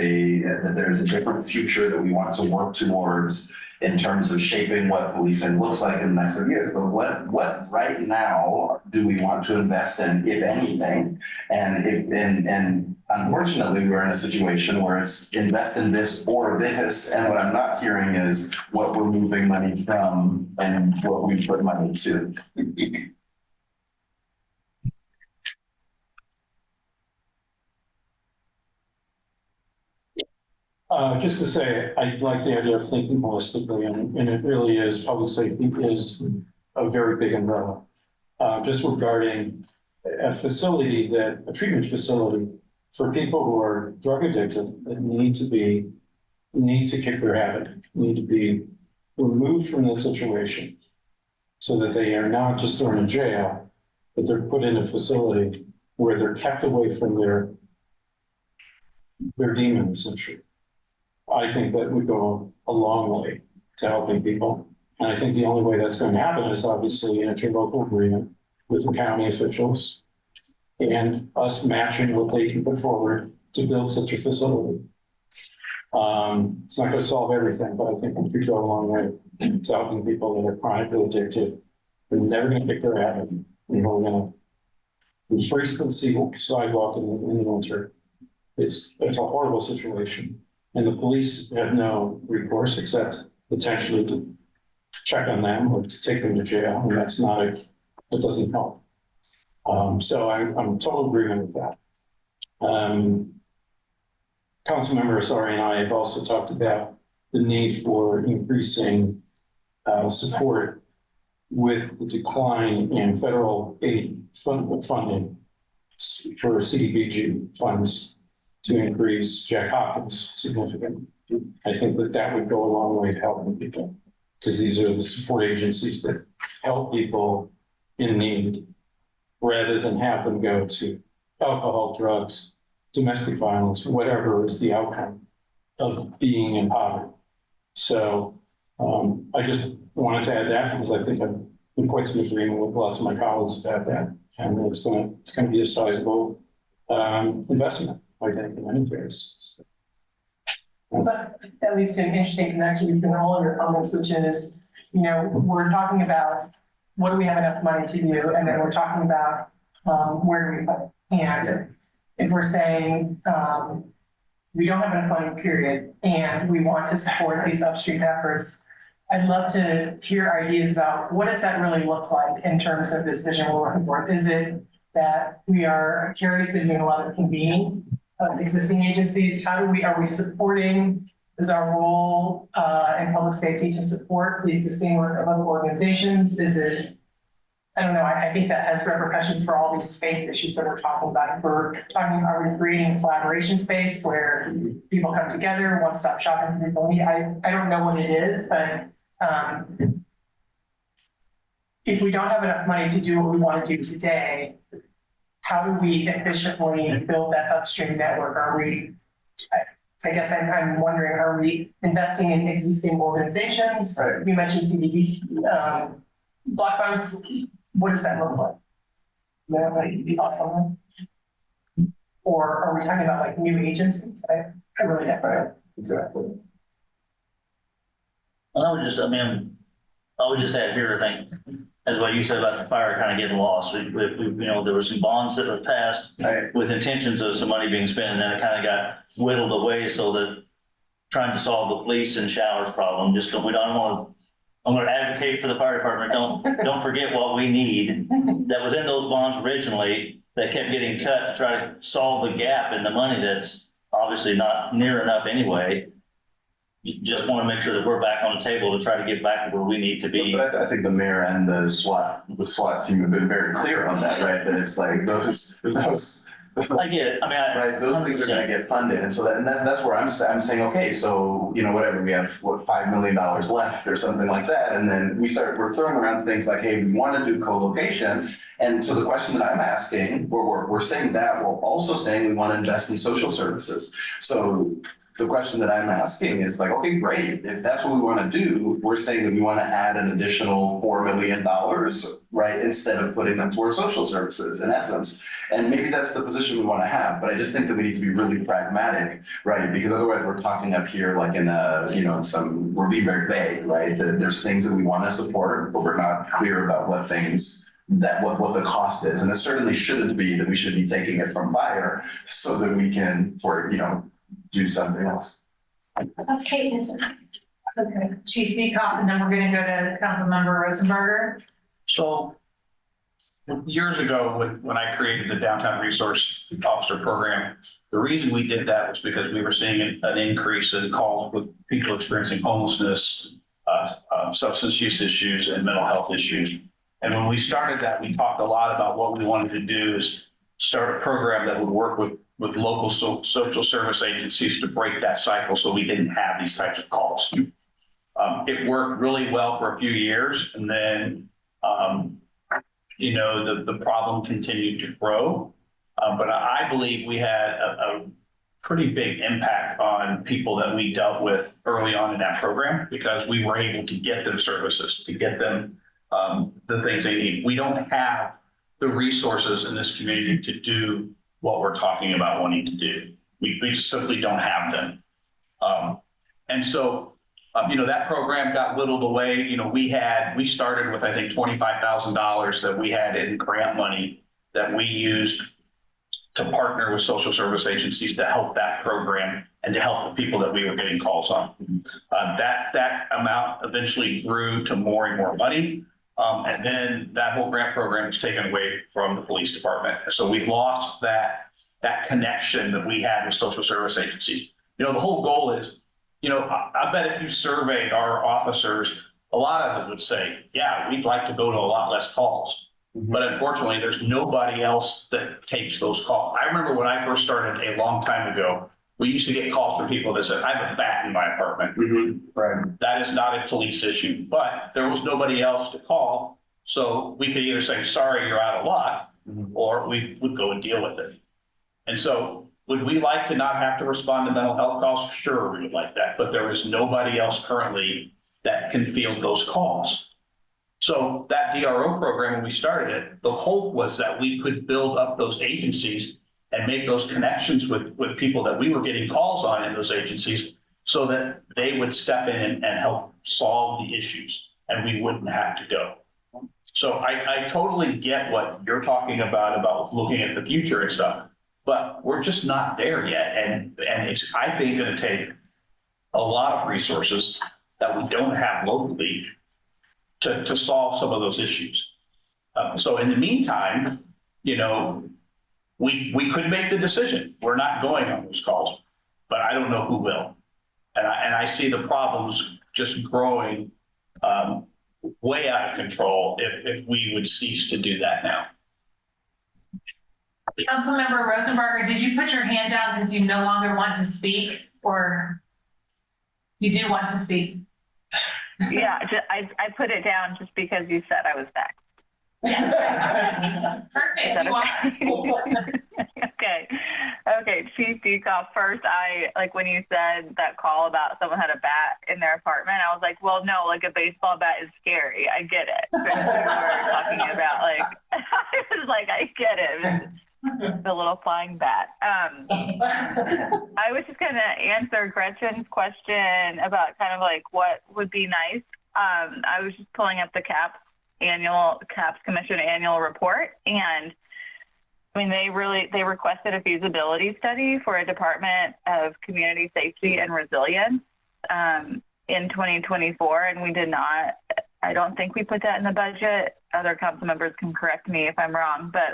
a different future that we want to work towards in terms of shaping what policing looks like in the next few years. But what right now do we want to invest in, if anything? And unfortunately, we're in a situation where it's invest in this or this. And what I'm not hearing is what we're moving money from and what we put money to. Just to say, I like the idea of thinking holistically, and it really is, public safety is a very big umbrella. Just regarding a treatment facility for people who are drug addicted that need to kick their habit, need to be removed from that situation so that they are not just thrown in jail, but they're put in a facility where they're kept away from their demon, essentially. I think that would go a long way to helping people. And I think the only way that's going to happen is obviously an interlocal agreement with the county officials and us matching what they can put forward to build such a facility. It's not going to solve everything, but I think we could go a long way to helping people that are chronically addicted. They're never going to pick their habit. We're going to freeze the sidewalk in the winter. It's a horrible situation. And the police have no recourse except potentially to check on them or to take them to jail. And that doesn't help. So I'm in total agreement with that. Councilmember Asari and I have also talked about the need for increasing support with the decline in federal aid funding for CDBG funds to increase Jack Hopkins significantly. I think that would go a long way to helping people, because these are the support agencies that help people in need rather than have them go to alcohol, drugs, domestic violence, whatever is the outcome of being in poverty. So I just wanted to add that because I think I've been quite some agreement with lots of my colleagues about that. And it's gonna be a sizable, investment, I think, in many cases. So that leads to an interesting connection between all of your comments, which is, you know, we're talking about what do we have enough money to do, and then we're talking about where do we put it. And if we're saying we don't have enough money, period, and we want to support these upstream efforts, I'd love to hear ideas about what does that really look like in terms of this vision we're working for. Is it that we are curiously doing a lot of convening of existing agencies? Are we supporting, is our role in public safety to support the existing work of other organizations? Is it, I don't know, I think that has repercussions for all these space issues that we're talking about. If we're talking, are we creating a collaboration space where people come together, one-stop shopping for people? I don't know what it is, but if we don't have enough money to do what we want to do today, how do we efficiently build that upstream network? Are we, I guess I'm wondering, are we investing in existing organizations? Right. You mentioned CBD, block funds. What does that look like? You know, like, thoughts on that? Or are we talking about like new agencies? I really don't know. Exactly. And I would just add here, I think, as what you said about the fire kind of getting lost. We, you know, there were some bonds that were passed with intentions of some money being spent, and then it kind of got whittled away so that trying to solve the police and showers problem, I'm going to advocate for the fire department. Don't forget what we need that was in those bonds originally that kept getting cut to try to solve the gap in the money that's obviously not near enough anyway. Just want to make sure that we're back on the table to try to get back to where we need to be. But I think the mayor and the SWAT team have been very clear on that, right? That it's like those I get it. I mean, right, those things are going to get funded, and so that's where I'm saying, okay, so you know, whatever, we have $5 million left or something like that, and then we're throwing around things like, hey, we want to do co-location, and so the question that I'm asking, we're saying that, we're also saying we want to invest in social services. So the question that I'm asking is like, okay, great. If that's what we want to do, we're saying that we want to add an additional $4 million, right? Instead of putting them towards social services in essence. And maybe that's the position we want to have, but I just think that we need to be really pragmatic, right? Because otherwise we're talking up here like in we're being very vague, right? That there's things that we want to support, but we're not clear about what the cost is. And it certainly shouldn't be that we should be taking it from fire so that we can, do something else. Okay, Chief Beekoff, and then we're going to go to Councilmember Rosenberger. So years ago, when I created the Downtown Resource Officer Program, the reason we did that was because we were seeing an increase in calls with people experiencing homelessness, substance use issues, and mental health issues. And when we started that, we talked a lot about what we wanted to do is start a program that would work with local social service agencies to break that cycle so we didn't have these types of calls. It worked really well for a few years, and then the problem continued to grow. But I believe we had a pretty big impact on people that we dealt with early on in that program because we were able to get them services, to get them the things they need. We don't have the resources in this community to do what we're talking about wanting to do. We just simply don't have them. And so, that program got whittled away. We started with, I think, $25,000 that we had in grant money that we used to partner with social service agencies to help that program and to help the people that we were getting calls on. That amount eventually grew to more and more money. And then that whole grant program was taken away from the police department. So we lost that connection that we had with social service agencies. The whole goal is, I bet if you surveyed our officers, a lot of them would say, yeah, we'd like to go to a lot less calls. But unfortunately, there's nobody else that takes those calls. I remember when I first started a long time ago, we used to get calls from people that said, I have a bat in my apartment. Right. That is not a police issue, but there was nobody else to call. So we could either say, sorry, you're out of luck, or we would go and deal with it. And so would we like to not have to respond to mental health calls? Sure, we would like that, but there is nobody else currently that can field those calls. So that DRO program, when we started it, the hope was that we could build up those agencies and make those connections with people that we were getting calls on in those agencies so that they would step in and help solve the issues and we wouldn't have to go. So I totally get what you're talking about looking at the future and stuff, but we're just not there yet. And it's, I think, going to take a lot of resources that we don't have locally to solve some of those issues. So in the meantime, you know, we could make the decision. We're not going on those calls, but I don't know who will. And I see the problems just growing way out of control if we would cease to do that now. Councilmember Rosenbarger, did you put your hand down because you no longer want to speak, or you do want to speak? Yeah, I put it down just because you said I was next. Yes. Perfect. You are. Okay, Chief Decoff, first, when you said that call about someone had a bat in their apartment, I was like, well, no, like a baseball bat is scary. I get it. But you were talking about I was like, I get it. The little flying bat. I was just going to answer Gretchen's question about kind of like what would be nice. I was just pulling up the CAPS Commission annual report, and I mean, they requested a feasibility study for a Department of Community Safety and Resilience in 2024, and we did not. I don't think we put that in the budget. Other council members can correct me if I'm wrong, but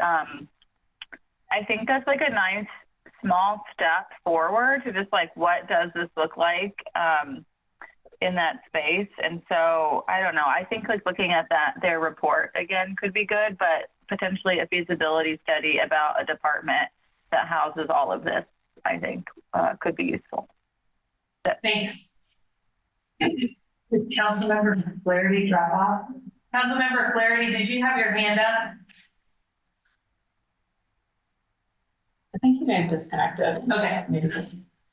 I think that's like a nice small step forward to just like, what does this look like in that space? And so I don't know. I think like looking at their report again could be good, but potentially a feasibility study about a department that houses all of this, I think could be useful. Thanks. Did Councilmember Flaherty drop off? Councilmember Flaherty, did you have your hand up? I think you may have disconnected. Okay.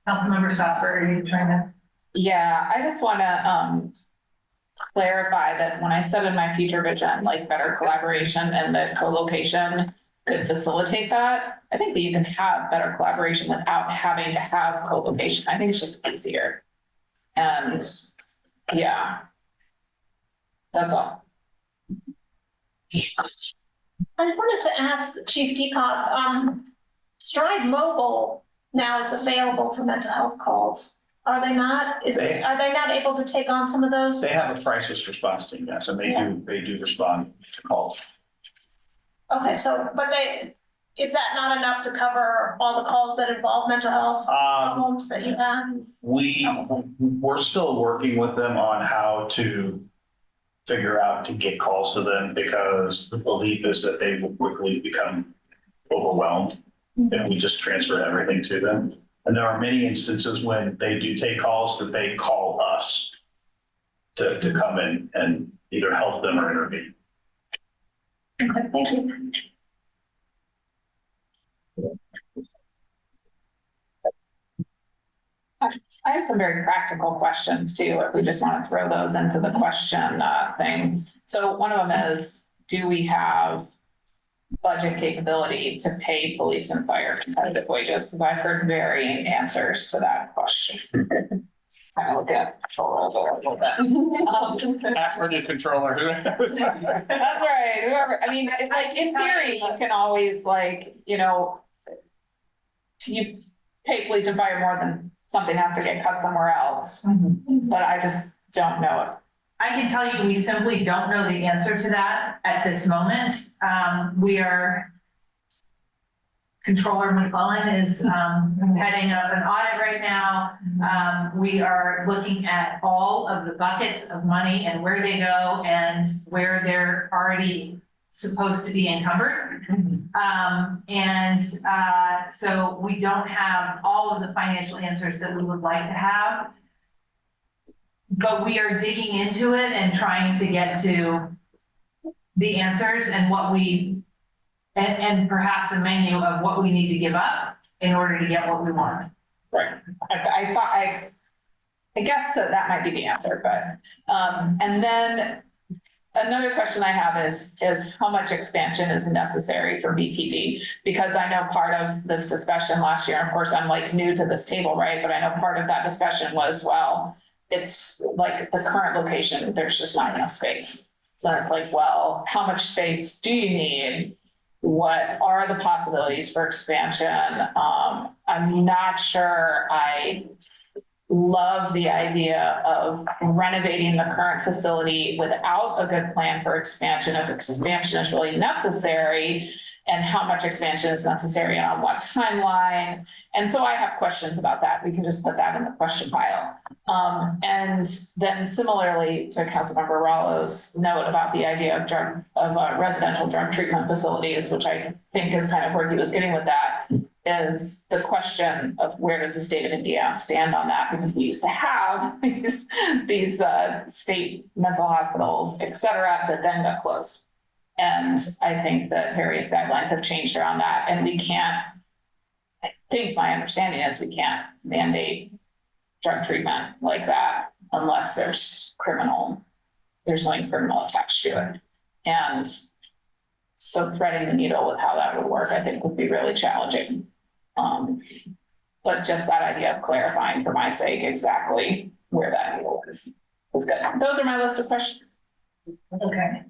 Councilmember Stopper, are you trying to? Yeah, I just want to clarify that when I said in my future vision, like better collaboration and that co-location could facilitate that, I think that you can have better collaboration without having to have co-location. I think it's just easier. And yeah, that's all. I wanted to ask Chief Decoff, Stride Mobile now is available for mental health calls. Are they not? Are they not able to take on some of those? They have a crisis response team, yes, and they do respond to calls. Okay, so, is that not enough to cover all the calls that involve mental health problems that you have? We're still working with them on how to figure out to get calls to them, because the belief is that they will quickly become overwhelmed if we just transfer everything to them. And there are many instances when they do take calls that they call us to come in and either help them or intervene. Okay, thank you. I have some very practical questions too, if we just want to throw those into the question thing. So one of them is, do we have budget capability to pay police and fire competitive wages? Because I've heard varying answers to that question. Kind of looking at the controller a little bit. Ask for a new controller. That's right. Whoever, I mean, it's like in theory, you can always you pay police and fire more than something have to get cut somewhere else. But I just don't know it. I can tell you, we simply don't know the answer to that at this moment. Controller McClellan is heading up an audit right now. We are looking at all of the buckets of money and where they go and where they're already supposed to be encumbered. So we don't have all of the financial answers that we would like to have. But we are digging into it and trying to get to the answers and and perhaps a menu of what we need to give up in order to get what we want. Right. I guess that might be the answer, but, and then another question I have is how much expansion is necessary for BPD? Because I know part of this discussion last year, of course, I'm like new to this table, right? But I know part of that discussion was, well, it's like the current location, there's just not enough space. So it's like, well, how much space do you need? What are the possibilities for expansion? I'm not sure I love the idea of renovating the current facility without a good plan for expansion, if expansion is really necessary, and how much expansion is necessary and on what timeline. And so I have questions about that. We can just put that in the question pile. And then similarly to Councilmember Rallo's note about the idea of residential drug treatment facilities, which I think is kind of where he was getting with that, is the question of where does the state of Indiana stand on that? Because we used to have these state mental hospitals, et cetera, that then got closed. And I think that various guidelines have changed around that. And we can't, I think my understanding is we can't mandate drug treatment like that unless there's something criminal attached to it. And so threading the needle with how that would work, I think would be really challenging. But just that idea of clarifying for my sake exactly where that needle is good. Those are my list of questions. Okay.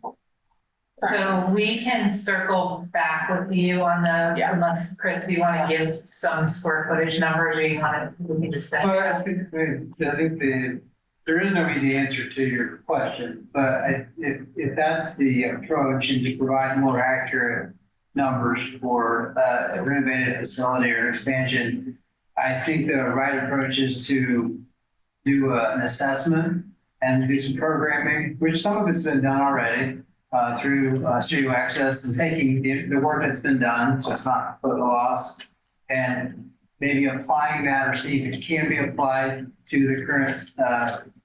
So we can circle back with you on those, unless, Chris, do you want to give some square footage numbers, or you want to, we can just say? Well, I think there is no easy answer to your question, but if that's the approach, and to provide more accurate numbers for a renovated facility or expansion, I think the right approach is to do an assessment and do some programming, which some of it's been done already through Studio Access, and taking the work that's been done, so it's not for the loss, and maybe applying that, or see if it can be applied to the current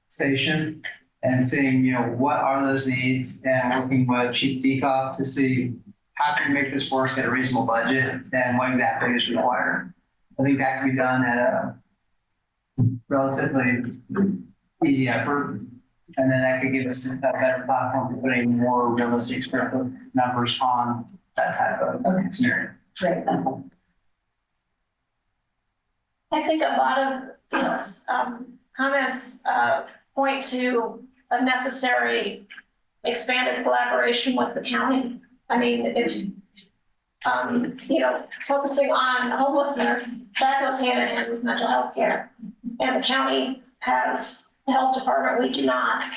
station, and seeing, you know, what are those needs, and working with Chief Deacock to see how can we make this work at a reasonable budget, and what exactly is required. I think that can be done at a relatively easy effort. And then that could give us a better platform for putting more realistic square foot numbers on that type of scenario. Great. I think a lot of these comments point to a necessary expanded collaboration with the county. I mean, if, you know, focusing on homelessness, that goes hand in hand with mental health care. And the county has a health department, we do not.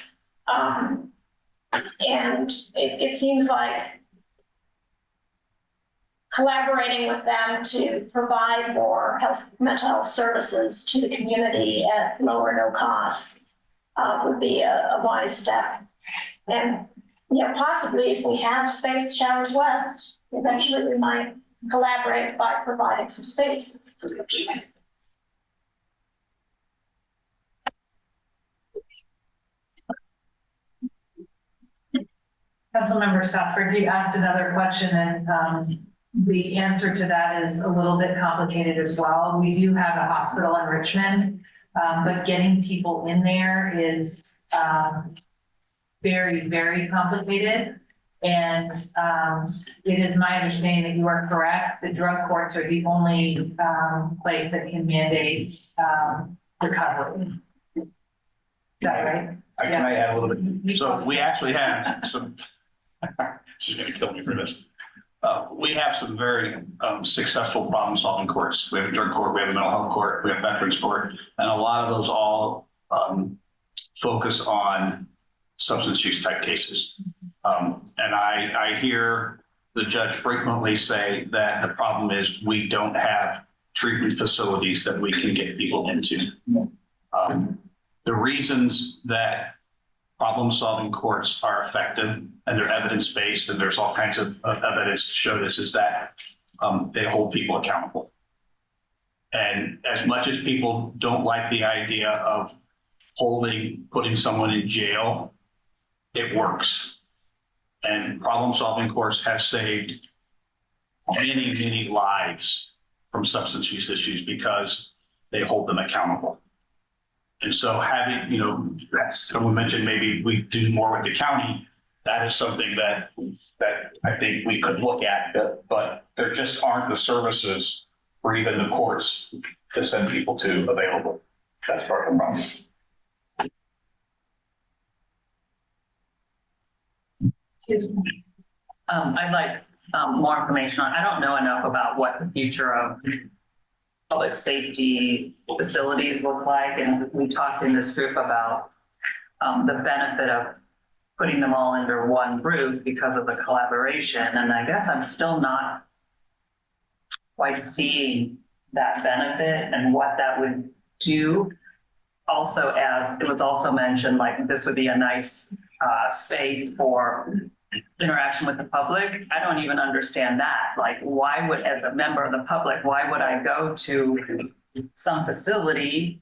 And it seems like collaborating with them to provide more mental health services to the community at low or no cost would be a wise step. And, you know, possibly if we have space Showers West, eventually we might collaborate by providing some space. Councilmember Stafford, you asked another question, and the answer to that is a little bit complicated as well. We do have a hospital in Richmond, but getting people in there is very, very complicated. And it is my understanding that you are correct. The drug courts are the only place that can mandate recovery. Is that right? Can I add a little bit? So we actually have some, she's gonna kill me for this. We have some very successful problem solving courts. We have a drug court, we have a mental health court, we have veterans court, and a lot of those all focus on substance use type cases. And I hear the judge frequently say that the problem is we don't have treatment facilities that we can get people into. The reasons that problem-solving courts are effective, and they're evidence-based, and there's all kinds of evidence to show this, is that they hold people accountable. And as much as people don't like the idea of putting someone in jail, it works. And problem-solving courts have saved many, many lives from substance use issues because they hold them accountable. And so having, you know, someone mentioned maybe we do more with the county. that is something that I think we could look at, but there just aren't the services for even the courts to send people to available. That's part of the problem. I'd like more information on, I don't know enough about what the future of public safety facilities look like. And we talked in this group about the benefit of putting them all under one roof because of the collaboration. And I guess I'm still not quite seeing that benefit and what that would do. Also, as it was also mentioned, like this would be a nice space for interaction with the public. I don't even understand that. Like, why would, as a member of the public, why would I go to some facility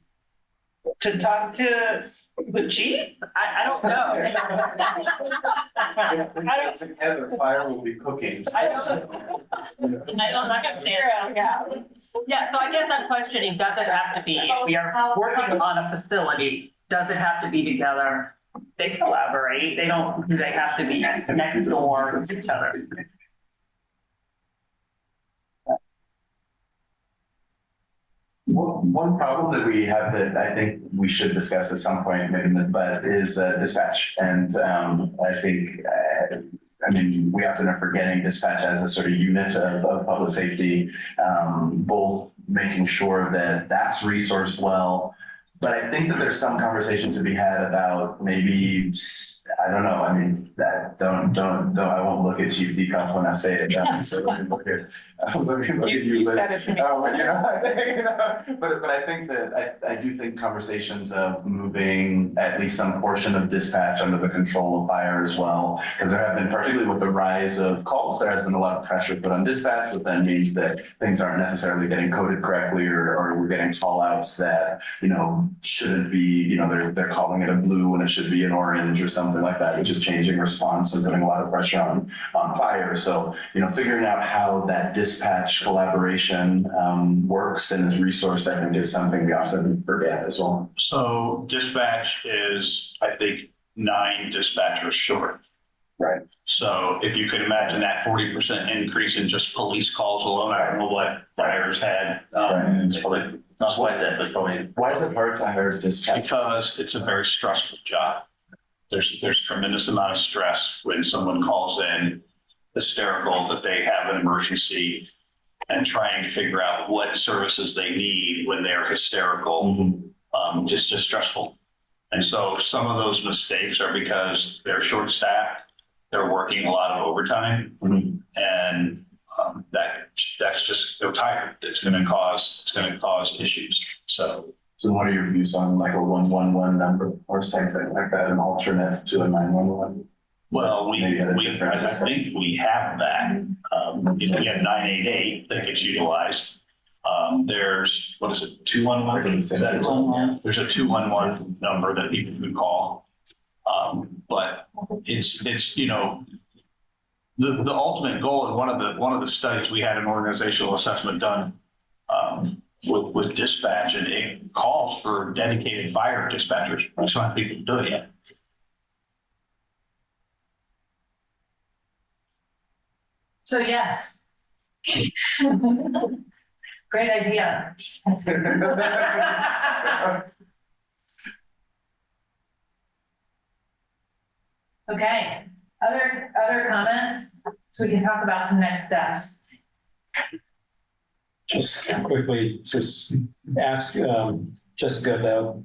to talk to the chief? I don't know. Together, fire will be cooking. I don't understand. Yeah, so I guess I'm questioning, does it have to be, if we are working on a facility, does it have to be together? They collaborate, they don't, do they have to be next door to each other? One problem that we have that I think we should discuss at some point, maybe, but is dispatch. And I think, I mean, we often are forgetting dispatch as a sort of unit of public safety, both making sure that that's resourced well. But I think that there's some conversation to be had about maybe, I don't know, I mean, that don't, I won't look at Chief Dekoff when I say it. So let me look at you. But I think that I do think conversations of moving at least some portion of dispatch under the control of fire as well, because there have been, particularly with the rise of calls, there has been a lot of pressure put on dispatch, but then means that things aren't necessarily getting coded correctly, or we're getting call outs that, you know, shouldn't be, you know, they're calling it a blue when it should be an orange or something like that, which is changing response and putting a lot of pressure on fire. So, you know, figuring out how that dispatch collaboration works and is resourced, I think, is something we often forget as well. So dispatch is, I think, 9 dispatchers short. Right. So if you could imagine that 40% increase in just police calls alone, I don't know what fire's had. It's probably not quite that, but probably. Why is it hard to hire dispatch? Because it's a very stressful job. There's tremendous amount of stress when someone calls in hysterical that they have an emergency and trying to figure out what services they need when they're hysterical. It's just stressful. And so some of those mistakes are because they're short-staffed, they're working a lot of overtime, and that's just, they're tired. It's going to cause issues. So what are your views on like a 111 number or something like that, an alternate to a 911? Well, I think we have that. We have 988 that gets utilized. There's, what is it, 211? There's a 211 number that people can call. But it's you know, the ultimate goal, and one of the studies, we had an organizational assessment done with dispatch, and it calls for dedicated fire dispatchers. We just don't have people to do it yet. So yes. Great idea. Okay, other comments? So we can talk about some next steps. Just quickly, just ask Jessica about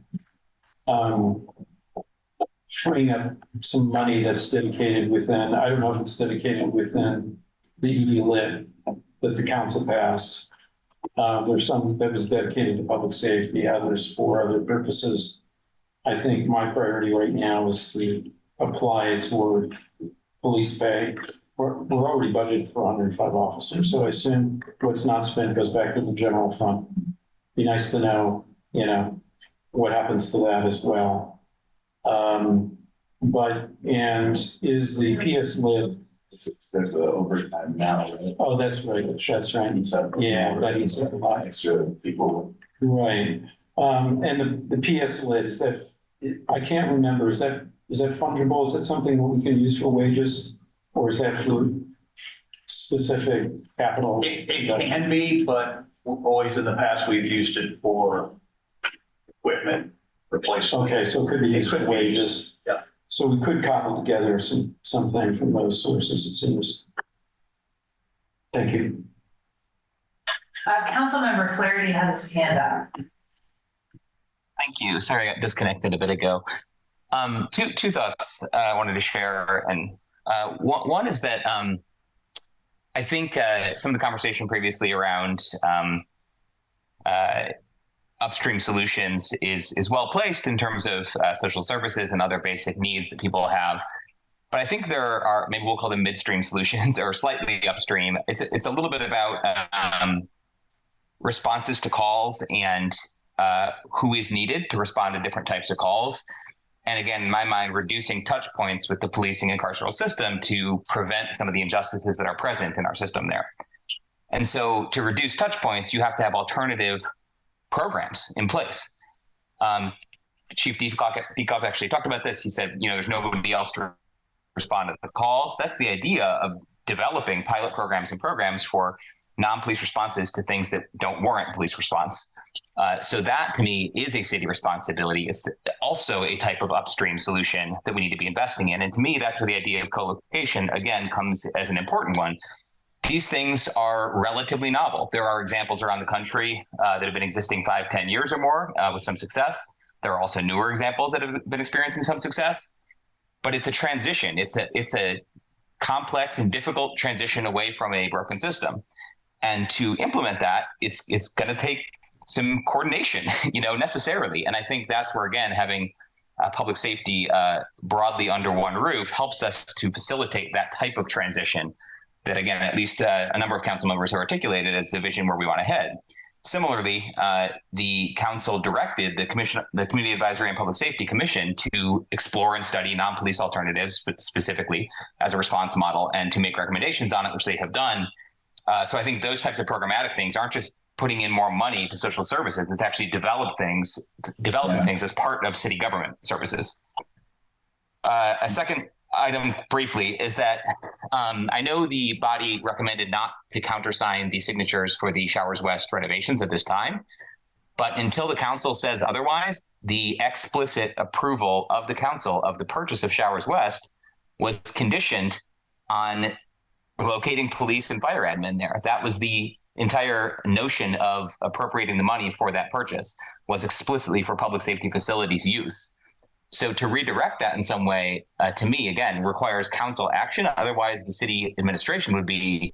freeing up some money that's dedicated within, I don't know if it's dedicated within the ED lit that the council passed. There's some that was dedicated to public safety, others for other purposes. I think my priority right now is to apply it toward police pay. We're already budgeted for 105 officers, so I assume what's not spent goes back to the general fund. Be nice to know, you know, what happens to that as well. And is the PS lit? There's the overtime now, right? Oh, that's right. That's right. Yeah, that needs a lot extra people. Right. And the PS lit, is that, I can't remember, is that Is that fungible? Is that something that we can use for wages? Or is that for specific capital? It can be, but always in the past, we've used it for equipment replacement. Okay, so it could be used for wages. Yeah. So we could cobble together something from those sources, it seems. Thank you. Councilmember Flaherty has his hand up. Thank you. Sorry, I got disconnected a bit ago. Two thoughts I wanted to share, and one is that I think some of the conversation previously around upstream solutions is well placed in terms of social services and other basic needs that people have. But I think there are, maybe we'll call them midstream solutions or slightly upstream. It's a little bit about responses to calls and who is needed to respond to different types of calls. And again, in my mind, reducing touch points with the policing and carceral system to prevent some of the injustices that are present in our system there. And so to reduce touch points, you have to have alternative programs in place. Chief Deacock actually talked about this. He said, there's nobody else to respond to the calls. That's the idea of developing pilot programs and programs for non-police responses to things that don't warrant police response. So that to me is a city responsibility. It's also a type of upstream solution that we need to be investing in. And to me, that's where the idea of co-location again comes as an important one. These things are relatively novel. There are examples around the country that have been existing 5-10 years or more with some success. There are also newer examples that have been experiencing some success, but it's a transition. It's a complex and difficult transition away from a broken system. And to implement that, it's going to take some coordination, necessarily. And I think that's where, again, having public safety broadly under one roof helps us to facilitate that type of transition that, again, at least a number of council members have articulated as the vision where we want to head. Similarly, the council directed the Community Advisory and Public Safety Commission to explore and study non-police alternatives, but specifically as a response model, and to make recommendations on it, which they have done. So I think those types of programmatic things aren't just putting in more money to social services. It's actually developing things as part of city government services. A second item briefly is that I know the body recommended not to countersign the signatures for the Showers West renovations at this time, but until the council says otherwise, the explicit approval of the council of the purchase of Showers West was conditioned on locating police and fire admin there. That was the entire notion of appropriating the money for that purchase, was explicitly for public safety facilities use. So to redirect that in some way, to me, again, requires council action. Otherwise, the city administration would be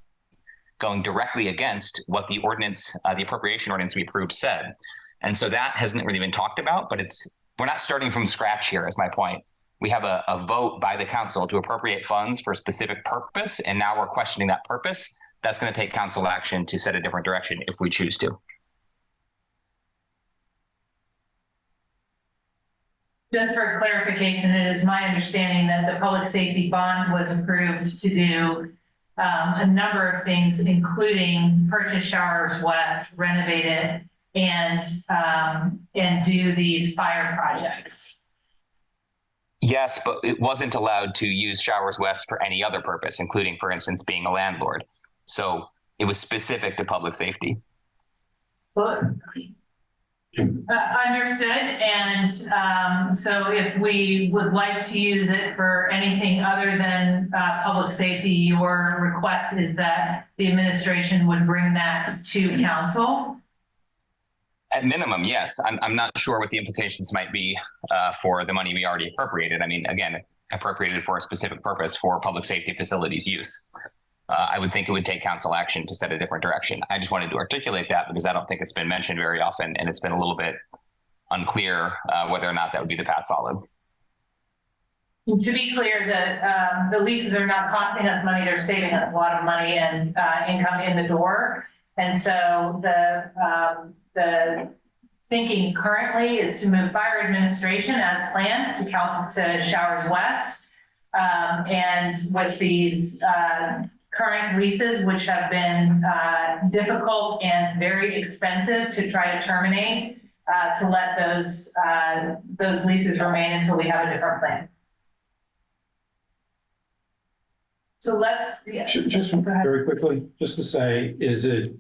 going directly against what the ordinance, the appropriation ordinance we approved said. And so that hasn't really been talked about, but we're not starting from scratch here, is my point. We have a vote by the council to appropriate funds for a specific purpose, and now we're questioning that purpose. That's going to take council action to set a different direction if we choose to. Just for clarification, it is my understanding that the public safety bond was approved to do a number of things, including purchase Showers West, renovate it, and do these fire projects. Yes, but it wasn't allowed to use Showers West for any other purpose, including, for instance, being a landlord. So it was specific to public safety. Understood. And so if we would like to use it for anything other than public safety, your request is that the administration would bring that to council? At minimum, yes. I'm not sure what the implications might be for the money we already appropriated. I mean, again, appropriated for a specific purpose for public safety facilities use. I would think it would take council action to set a different direction. I just wanted to articulate that because I don't think it's been mentioned very often, and it's been a little bit unclear whether or not that would be the path followed. To be clear, the leases are not costing us money, they're saving us a lot of money and income in the door. And so the thinking currently is to move fire administration as planned to Showers West. And with these current leases, which have been difficult and very expensive to try to terminate, to let those leases remain until we have a different plan. So let's, yeah. Just Go ahead. very quickly, just to say, is it,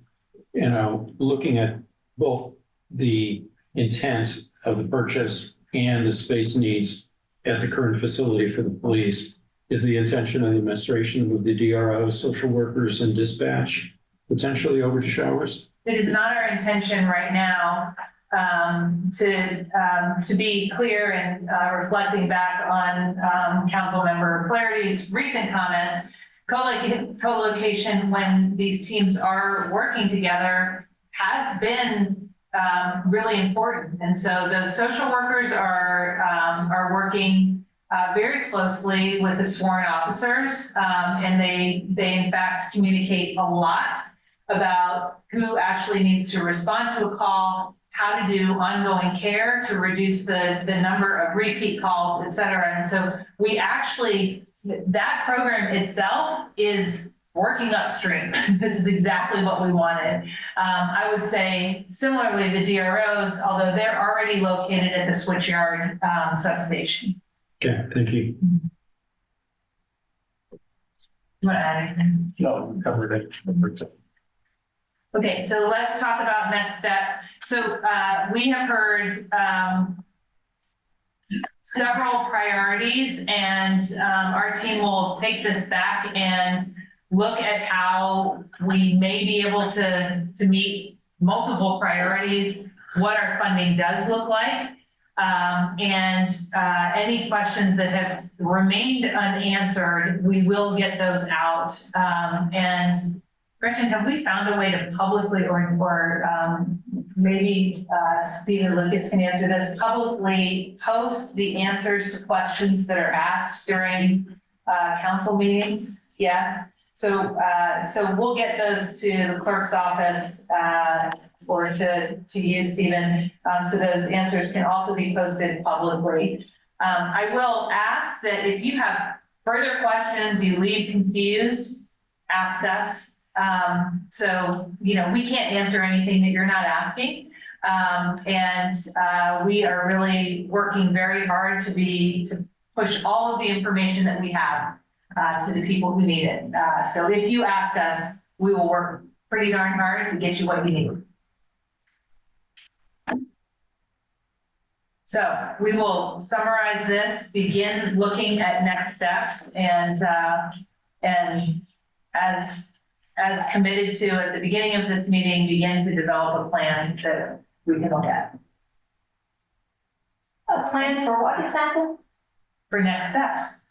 looking at both the intent of the purchase and the space needs at the current facility for the police, is the intention of the administration to move the DRO, social workers, and dispatch potentially over to Showers? It is not our intention right now, to be clear and reflecting back on Councilmember Flaherty's recent comments, co-location when these teams are working together has been really important. And so the social workers are working very closely with the sworn officers, and they in fact communicate a lot about who actually needs to respond to a call, how to do ongoing care to reduce the number of repeat calls, et cetera. And so we actually, that program itself is working upstream. This is exactly what we wanted. I would say similarly, the DROs, although they're already located at the Switchyard substation. Okay, thank you. You want to add anything? No, we covered it. Okay, so let's talk about next steps. So we have heard several priorities, and our team will take this back and look at how we may be able to meet multiple priorities, what our funding does look like, and any questions that have remained unanswered, we will get those out. And Gretchen, have we found a way to publicly, or maybe Stephen Lucas can answer this, publicly post the answers to questions that are asked during council meetings? Yes. So we'll get those to the clerk's office or to you, Stephen, so those answers can also be posted publicly. I will ask that if you have further questions, you leave confused, ask us. So, we can't answer anything that you're not asking. And we are really working very hard to push all of the information that we have to the people who need it. So if you ask us, we will work pretty darn hard to get you what you need. So we will summarize this, begin looking at next steps, and as committed to at the beginning of this meeting, begin to develop a plan that we can look at. A plan for what exactly? For next steps.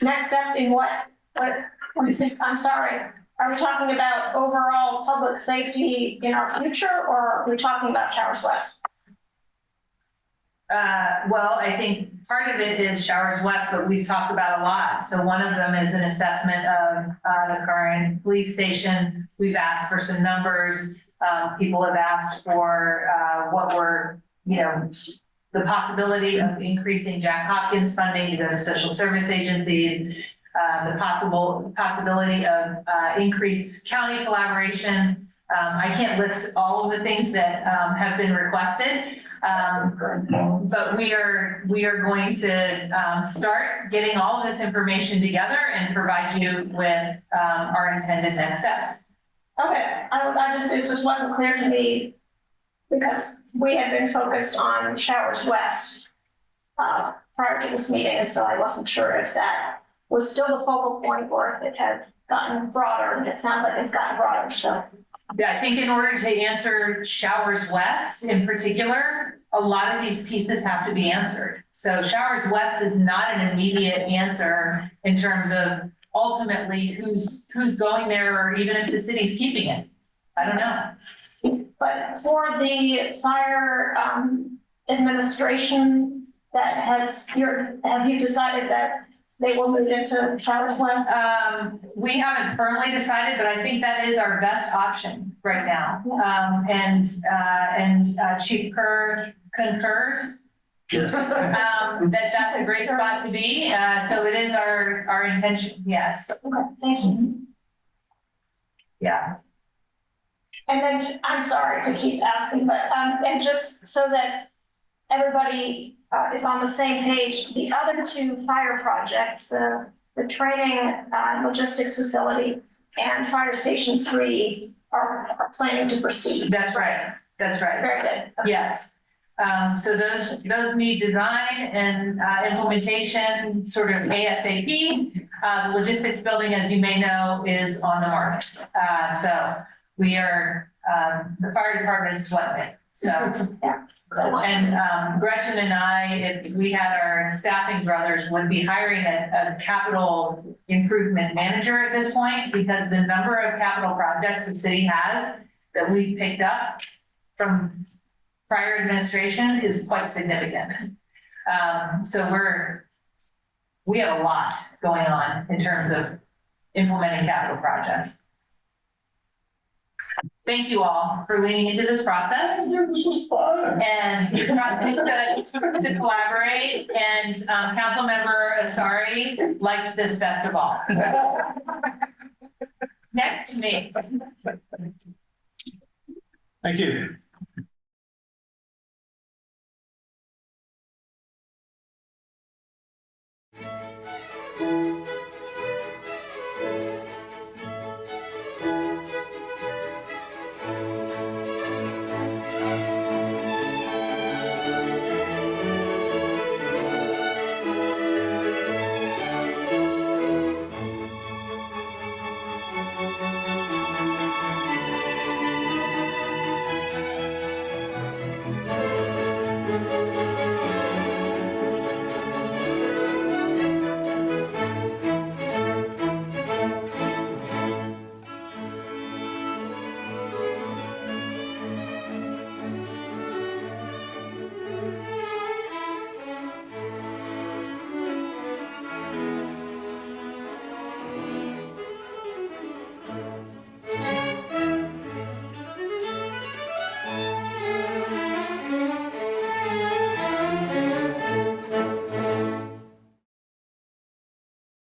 Next steps in what? I'm sorry. Are we talking about overall public safety in our future, or are we talking about Showers West? Well, I think part of it is Showers West, but we've talked about a lot. So one of them is an assessment of the current police station. We've asked for some numbers. People have asked for what were, the possibility of increasing Jack Hopkins funding to go to social service agencies, the possibility of increased county collaboration. I can't list all of the things that have been requested. But we are going to start getting all of this information together and provide you with our intended next steps. Okay, it just wasn't clear to me because we had been focused on Showers West prior to this meeting, and so I wasn't sure if that was still the focal point or if it had gotten broader. It sounds like it's gotten broader, so. Yeah, I think in order to answer Showers West in particular, a lot of these pieces have to be answered. So Showers West is not an immediate answer in terms of ultimately who's going there, or even if the city's keeping it. I don't know. But for the fire administration that have you decided that they will move into Showers West? We haven't firmly decided, but I think that is our best option right now. And Chief Kerr concurs. Yes. That's a great spot to be. So it is our intention. Yes. Okay, thank you. Yeah. And then, I'm sorry to keep asking, but, and just so that everybody is on the same page, the other two fire projects, the the training logistics facility and Fire Station 3 are planning to proceed. That's right. That's right. Very good. Yes. So those need design and implementation sort of ASAP. The logistics building, as you may know, is on the market. So we are, the fire department is sweating. So, and Gretchen and I, if we had our staffing druthers, would be hiring a capital improvement manager at this point, because the number of capital projects the city has that we've picked up from prior administration is quite significant. So we have a lot going on in terms of implementing capital projects. Thank you all for leaning into this process. This was fun. And to collaborate, and Councilmember Asari liked this best of all. Next to me. Thank you.